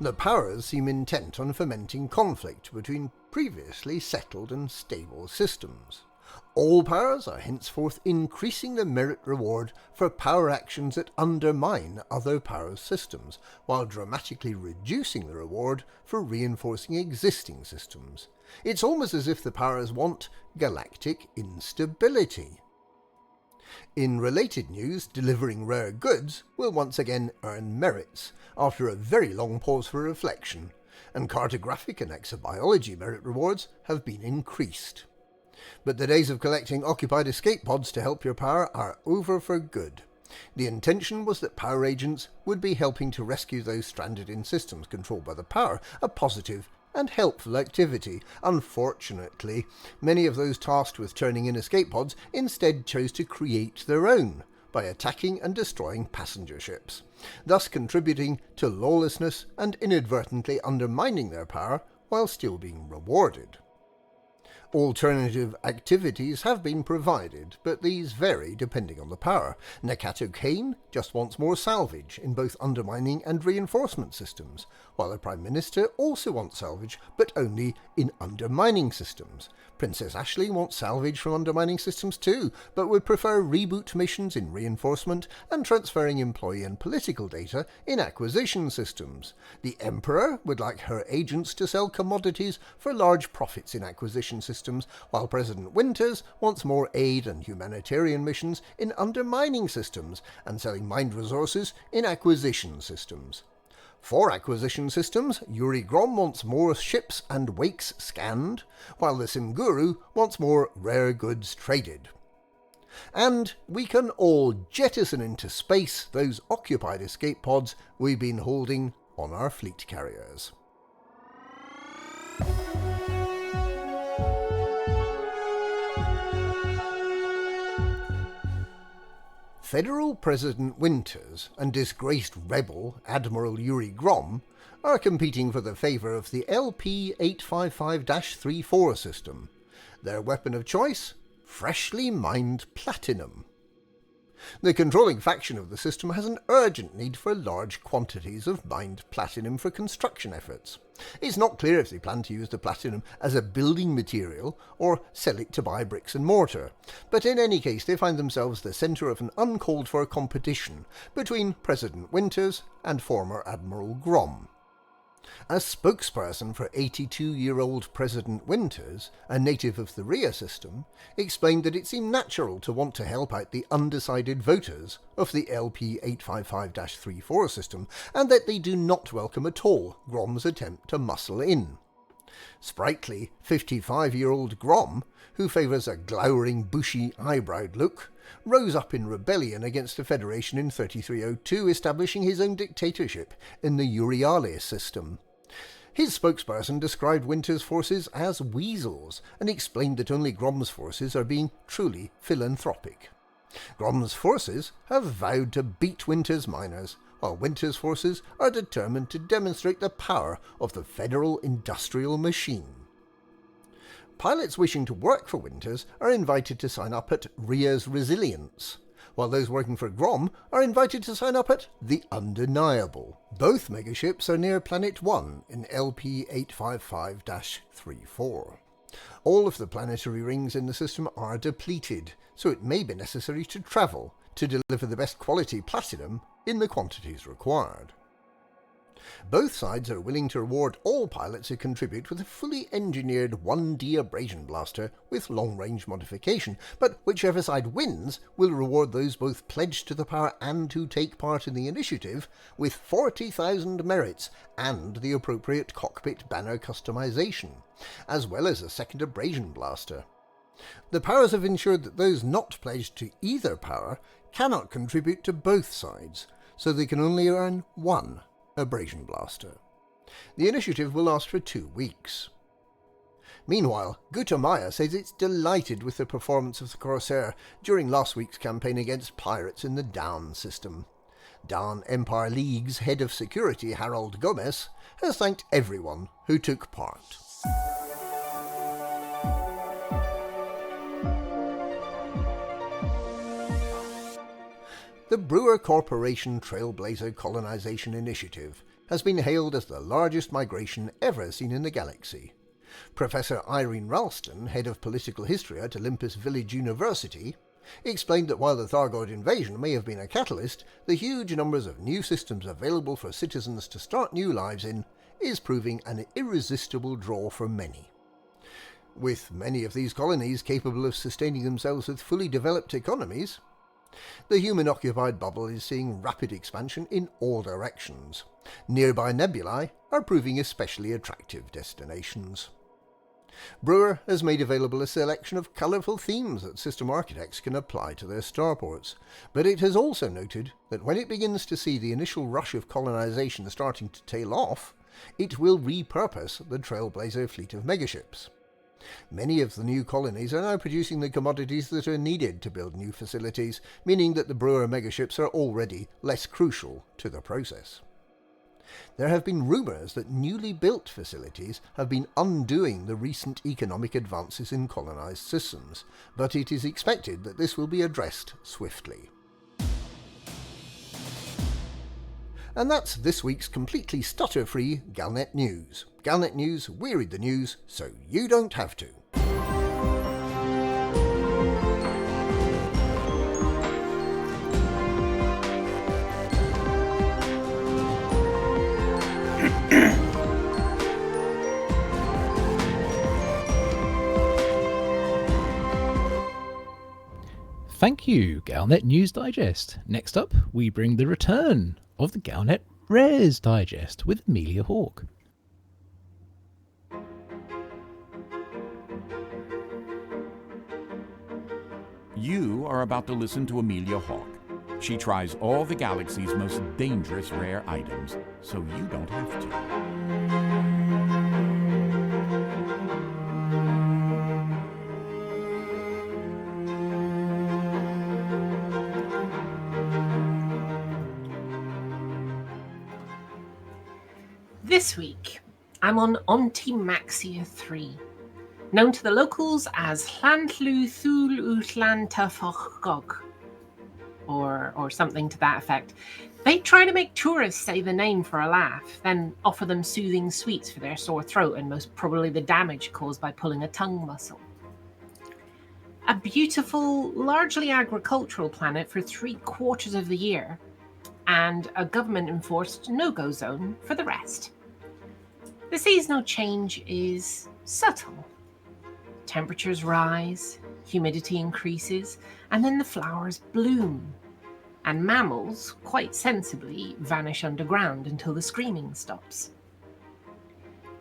The powers seem intent on fomenting conflict between previously settled and stable systems. All powers are henceforth increasing the merit reward for power actions that undermine other powers' systems, while dramatically reducing the reward for reinforcing existing systems. It's almost as if the powers want galactic instability. In related news, delivering rare goods will once again earn merits, after a very long pause for reflection, and cartographic and exobiology merit rewards have been increased. But the days of collecting occupied escape pods to help your power are over for good. The intention was that power agents would be helping to rescue those stranded in systems controlled by the power, a positive and helpful activity. Unfortunately, many of those tasked with turning in escape pods instead chose to create their own by attacking and destroying passenger ships, thus contributing to lawlessness and inadvertently undermining their power while still being rewarded. Alternative activities have been provided, but these vary depending on the power. Nakato Kane just wants more salvage in both undermining and reinforcement systems, while the Prime Minister also wants salvage, but only in undermining systems. Princess Ashley wants salvage from undermining systems too, but would prefer reboot missions in reinforcement and transferring employee and political data in acquisition systems. The Emperor would like her agents to sell commodities for large profits in acquisition systems, while President Winters wants more aid and humanitarian missions in undermining systems and selling mined resources in acquisition systems. For acquisition systems, Yuri Grom wants more ships and wakes scanned, while the Simguru wants more rare goods traded. And we can all jettison into space those occupied escape pods we've been holding on our fleet carriers. Federal President Winters and disgraced rebel Admiral Yuri Grom are competing for the favour of the LP-855-34 system. Their weapon of choice? Freshly mined platinum. The controlling faction of the system has an urgent need for large quantities of mined platinum for construction efforts. It's not clear if they plan to use the platinum as a building material or sell it to buy bricks and mortar, but in any case they find themselves the centre of an uncalled for competition between President Winters and former Admiral Grom. A spokesperson for 82-year-old President Winters, a native of the Rhea system, explained that it seemed natural to want to help out the undecided voters of the LP-855-34 system, and that they do not welcome at all Grom's attempt to muscle in. Sprightly 55-year-old Grom, who favours a glowering, bushy-eyebrowed look, rose up in rebellion against the Federation in 3302, establishing his own dictatorship in the Uriales system. His spokesperson described Winters' forces as weasels, and explained that only Grom's forces are being truly philanthropic. Grom's forces have vowed to beat Winters' miners, while Winters' forces are determined to demonstrate the power of the federal industrial machine. Pilots wishing to work for Winters are invited to sign up at Rhea's Resilience, while those working for Grom are invited to sign up at The Undeniable. Both megaships are near Planet 1 in LP-855-34. All of the planetary rings in the system are depleted, so it may be necessary to travel to deliver the best quality platinum in the quantities required. Both sides are willing to reward all pilots who contribute with a fully engineered 1D abrasion blaster with long-range modification, but whichever side wins will reward those both pledged to the power and who take part in the initiative with 40,000 merits and the appropriate cockpit banner customization, as well as a second abrasion blaster. The powers have ensured that those not pledged to either power cannot contribute to both sides, so they can only earn one abrasion blaster. The initiative will last for 2 weeks. Meanwhile, Gutamaya says it's delighted with the performance of the Corsair during last week's campaign against pirates in the Down system. Down Empire League's head of security, Harold Gomez, has thanked everyone who took part. The Brewer Corporation Trailblazer Colonization Initiative has been hailed as the largest migration ever seen in the galaxy. Professor Irene Ralston, head of political history at Olympus Village University, explained that while the Thargoid invasion may have been a catalyst, the huge numbers of new systems available for citizens to start new lives in is proving an irresistible draw for many. With many of these colonies capable of sustaining themselves with fully developed economies, The human-occupied bubble is seeing rapid expansion in all directions. Nearby nebulae are proving especially attractive destinations. Brewer has made available a selection of colourful themes that system architects can apply to their starports, but it has also noted that when it begins to see the initial rush of colonisation starting to tail off, it will repurpose the Trailblazer fleet of megaships. Many of the new colonies are now producing the commodities that are needed to build new facilities, meaning that the Brewer megaships are already less crucial to the process. There have been rumours that newly built facilities have been undoing the recent economic advances in colonised systems, but it is expected that this will be addressed swiftly. And that's this week's completely stutter-free Galnet News. Galnet News, we read the news so you don't have to.
Thank you, Galnet News Digest. Next up, we bring the return of the Galnet Rares Digest with Amelia Hawke.
You are about to listen to Amelia Hawke. She tries all the galaxy's most dangerous rare items, so you don't have to.
This week, I'm on Ontimaxia 3, known to the locals as Llantlu Thul Utlantafogog, or something to that effect. They try to make tourists say the name for a laugh, then offer them soothing sweets for their sore throat and most probably the damage caused by pulling a tongue muscle. A beautiful, largely agricultural planet for 3/4 of the year, and a government-enforced no-go zone for the rest. The seasonal change is subtle. Temperatures rise, humidity increases, and then the flowers bloom. And mammals, quite sensibly, vanish underground until the screaming stops.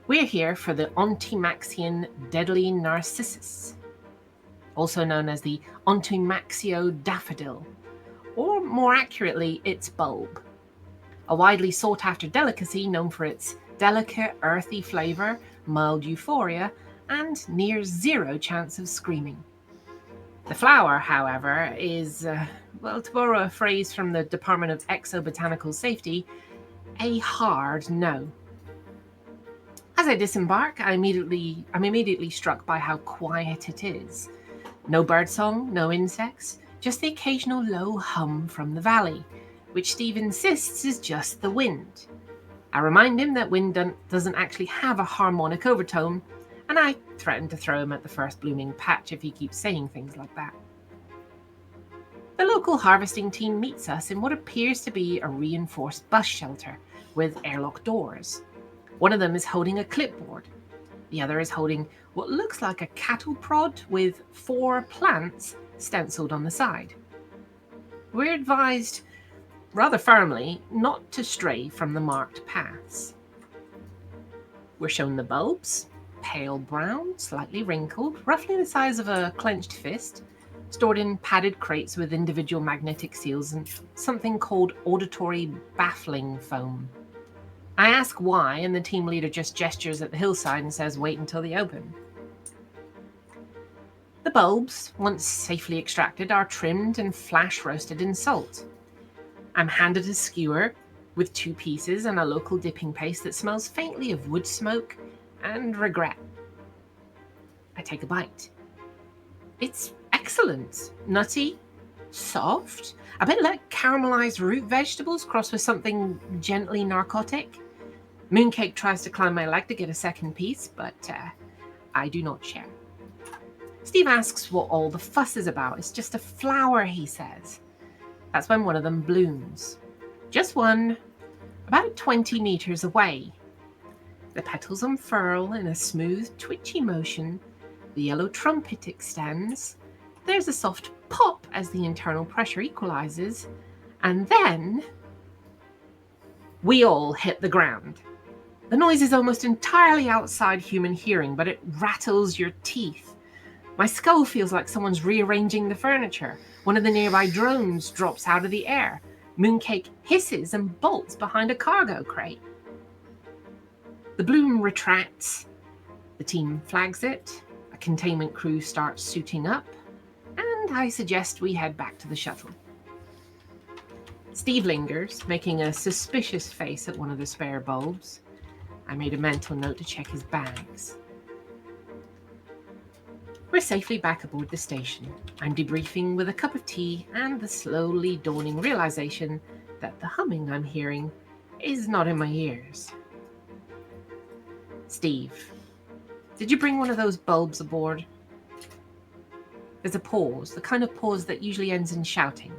We're here for the Ontimaxian deadly narcissus, also known as the Ontimaxia daffodil, or more accurately, its bulb. A widely sought-after delicacy known for its delicate, earthy flavour, mild euphoria, and near zero chance of screaming. The flower, however, is, to borrow a phrase from the Department of Exobotanical Safety, a hard no. As I disembark, I'm immediately struck by how quiet it is. No birdsong, no insects, just the occasional low hum from the valley, which Steve insists is just the wind. I remind him that wind doesn't actually have a harmonic overtone, and I threaten to throw him at the first blooming patch if he keeps saying things like that. The local harvesting team meets us in what appears to be a reinforced bus shelter with airlock doors. One of them is holding a clipboard. The other is holding what looks like a cattle prod with 4 plants stenciled on the side. We're advised, rather firmly, not to stray from the marked paths. We're shown the bulbs, pale brown, slightly wrinkled, roughly the size of a clenched fist, stored in padded crates with individual magnetic seals and something called auditory baffling foam. I ask why, and the team leader just gestures at the hillside and says wait until they open. The bulbs, once safely extracted, are trimmed and flash roasted in salt. I'm handed a skewer with 2 pieces and a local dipping paste that smells faintly of wood smoke and regret. I take a bite. It's excellent. Nutty, soft, a bit like caramelized root vegetables crossed with something gently narcotic. Mooncake tries to climb my leg to get a second piece, but I do not share. Steve asks what all the fuss is about. It's just a flower, he says. That's when one of them blooms. Just one, about 20 meters away. The petals unfurl in a smooth, twitchy motion. The yellow trumpet extends, there's a soft pop as the internal pressure equalizes, and then we all hit the ground. The noise is almost entirely outside human hearing, but it rattles your teeth. My skull feels like someone's rearranging the furniture. One of the nearby drones drops out of the air. Mooncake hisses and bolts behind a cargo crate. The bloom retracts. The team flags it. A containment crew starts suiting up. And I suggest we head back to the shuttle. Steve lingers, making a suspicious face at one of the spare bulbs. I made a mental note to check his bags. We're safely back aboard the station. I'm debriefing with a cup of tea and the slowly dawning realization that the humming I'm hearing is not in my ears. Steve, did you bring one of those bulbs aboard? There's a pause, the kind of pause that usually ends in shouting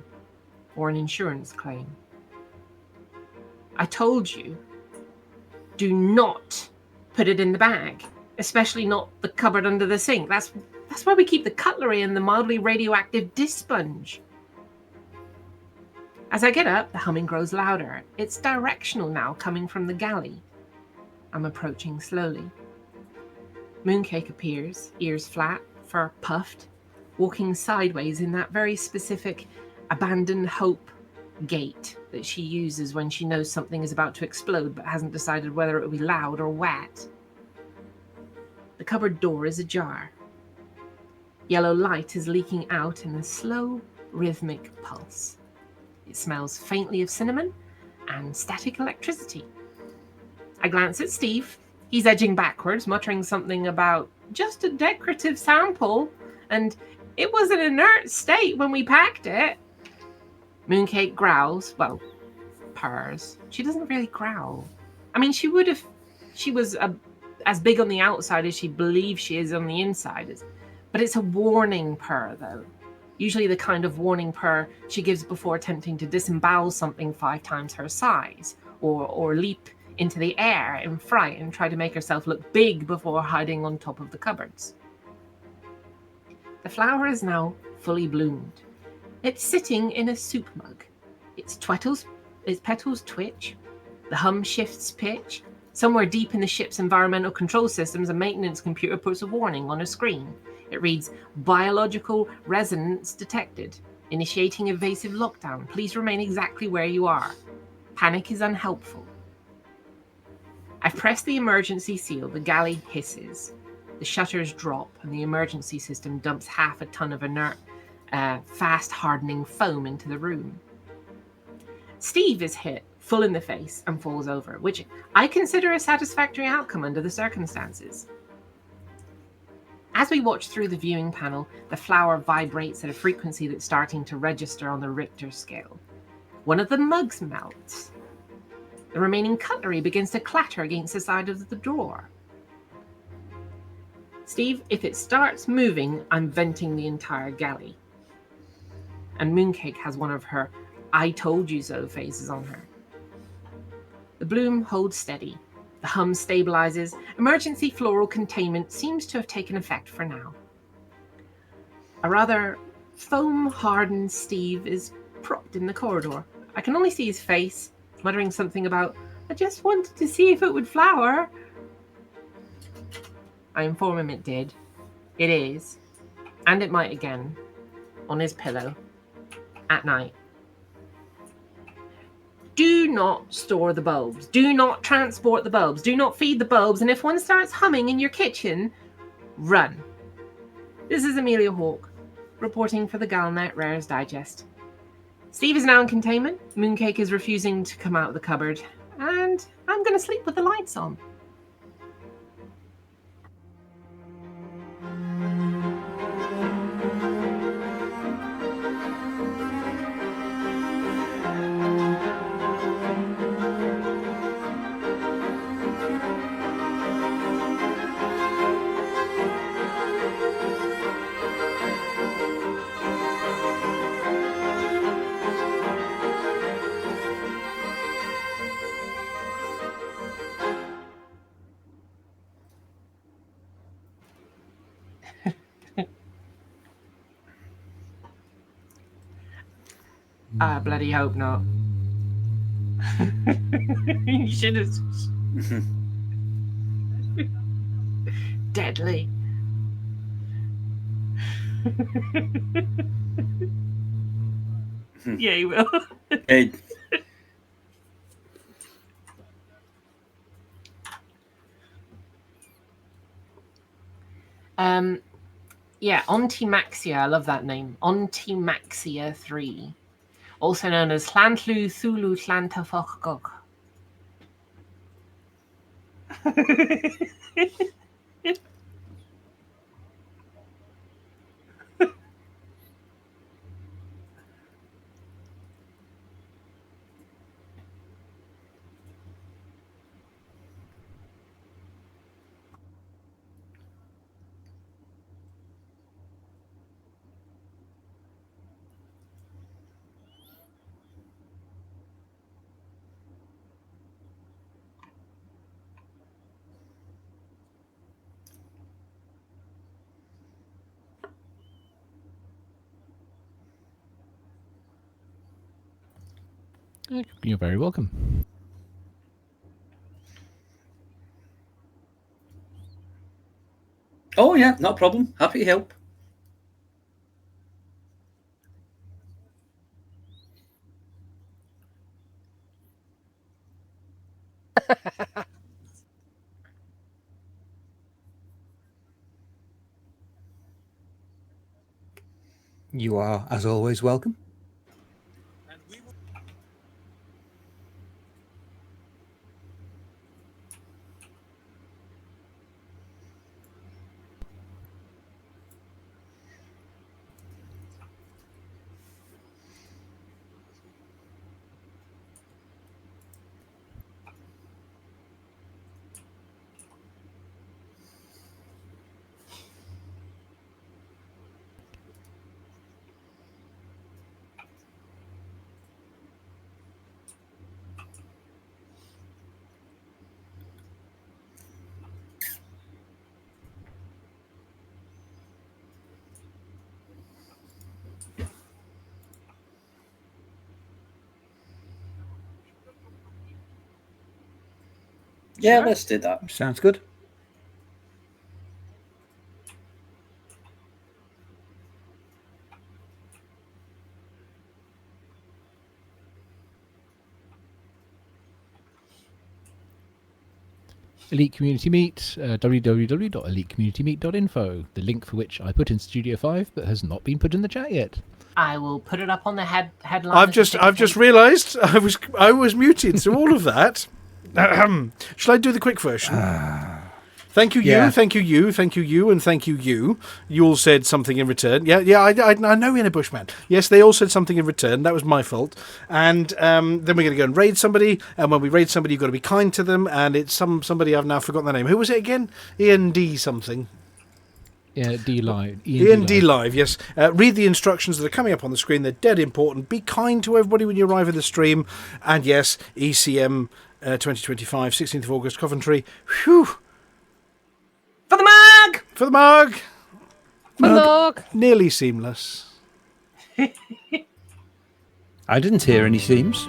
or an insurance claim. I told you, do not put it in the bag, especially not the cupboard under the sink. That's where we keep the cutlery and the mildly radioactive dish sponge. As I get up, the humming grows louder. It's directional now, coming from the galley. I'm approaching slowly. Mooncake appears, ears flat, fur puffed, walking sideways in that very specific abandoned hope gait that she uses when she knows something is about to explode but hasn't decided whether it will be loud or wet. The cupboard door is ajar. Yellow light is leaking out in a slow, rhythmic pulse. It smells faintly of cinnamon and static electricity. I glance at Steve. He's edging backwards, muttering something about just a decorative sample, and it was an inert state when we packed it. Mooncake growls, well, purrs. She doesn't really growl. I mean, she would if she was as big on the outside as she believes she is on the inside. But it's a warning purr, though. Usually the kind of warning purr she gives before attempting to disembowel something 5 times her size, or leap into the air in fright and try to make herself look big before hiding on top of the cupboards. The flower is now fully bloomed. It's sitting in a soup mug. Its petals twitch. The hum shifts pitch. Somewhere deep in the ship's environmental control systems, a maintenance computer puts a warning on a screen. It reads, "Biological resonance detected. Initiating evasive lockdown. Please remain exactly where you are. Panic is unhelpful." I've pressed the emergency seal. The galley hisses. The shutters drop and the emergency system dumps half a ton of inert, fast-hardening foam into the room. Steve is hit full in the face and falls over, which I consider a satisfactory outcome under the circumstances. As we watch through the viewing panel, the flower vibrates at a frequency that's starting to register on the Richter scale. One of the mugs melts. The remaining cutlery begins to clatter against the side of the drawer. Steve, if it starts moving, I'm venting the entire galley. And Mooncake has one of her "I told you so" phases on her. The bloom holds steady. The hum stabilizes. Emergency floral containment seems to have taken effect for now. A rather foam-hardened Steve is propped in the corridor. I can only see his face, muttering something about, "I just wanted to see if it would flower." I inform him it did. It is. And it might again. On his pillow. At night. Do not store the bulbs. Do not transport the bulbs. Do not feed the bulbs. And if one starts humming in your kitchen, run. This is Amelia Hawke, reporting for the Galnet Rares Digest. Steve is now in containment. Mooncake is refusing to come out of the cupboard. And I'm going to sleep with the lights on. I bloody hope not. You should have. Deadly. Yeah, you will.
Hey.
Yeah, Ontimaxia. I love that name. Ontimaxia 3. Also known as Llantlu Thulu Llantafogog.
You're very welcome.
Oh yeah, not a problem. Happy to help.
You are, as always, welcome.
Yeah, let's do that.
Sounds good.
Elite Community Meet, www.elitecommunitymeet.info, the link for which I put in Studio 5 but has not been put in the chat yet.
I will put it up on the headline.
I've just realised I was muted through all of that. Shall I do the quick version? Thank you,
Yeah.
thank you, thank you, and thank you. You all said something in return. Yeah, I know Inner Bushman. Yes, they all said something in return. That was my fault. And then we're going to go and raid somebody. And when we raid somebody, you've got to be kind to them. And it's somebody I've now forgotten their name. Who was it again? Ian D something.
Yeah, D Live.
Ian D Live, yes. Read the instructions that are coming up on the screen. They're dead important. Be kind to everybody when you arrive in the stream. And yes, ECM 2025, 16th of August, Coventry. Whew.
For the mug!
For the mug!
For the mug!
Nearly seamless.
I didn't hear any seams.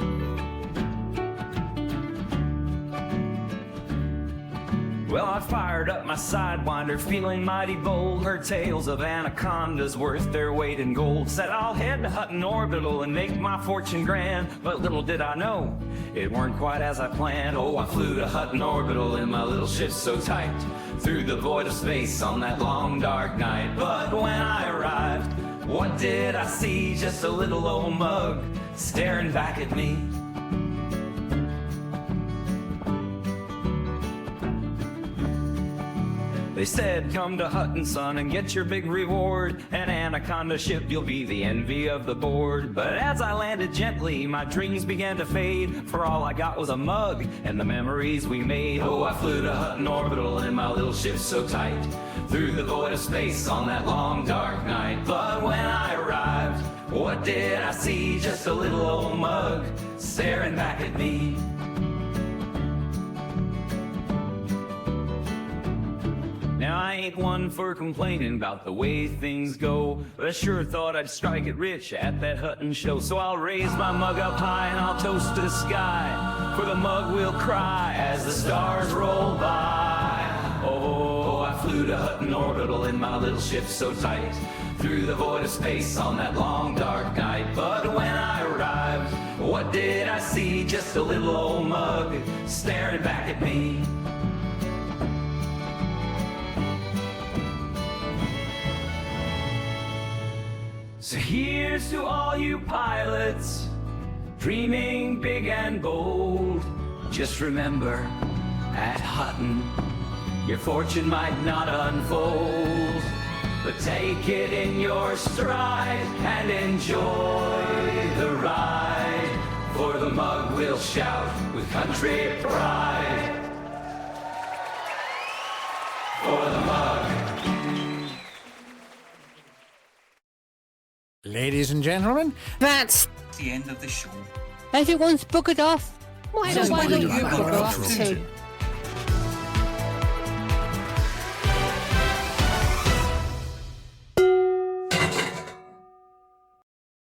Well, I fired up my sidewinder, feeling mighty bold. Heard tales of anacondas worth their weight in gold. Said I'll head to Hutton Orbital and make my fortune grand. But little did I know, it weren't quite as I planned. Oh, I flew to Hutton Orbital in my little ship so tight, through the void of space on that long dark night. But when I arrived, what did I see? Just a little old mug staring back at me. They said, come to Hutton, son, and get your big reward. An anaconda ship, you'll be the envy of the board. But as I landed gently, my dreams began to fade. For all I got was a mug and the memories we made. Oh, I flew to Hutton Orbital in my little ship so tight, through the void of space on that long dark night. But when I arrived, what did I see? Just a little old mug staring back at me. Now
I ain't one for complaining about the way things go, but I sure thought I'd strike it rich at that Hutton show. So I'll raise my mug up high and I'll toast to the sky, for the mug will cry as the stars roll by. Oh, I flew to Hutton Orbital in my little ship so tight, through the void of space on that long dark night. But when I arrived, what did I see? Just a little old mug staring back at me. So here's to all you pilots, dreaming big and bold. Just remember, at Hutton, your fortune might not unfold. But take it in your stride and enjoy the ride, for the mug will shout with country pride. For the mug.
Ladies and gentlemen,
that's the end of the show.
Everyone's buggered off. Why don't you
bugger
bugger
off
off
too?
too?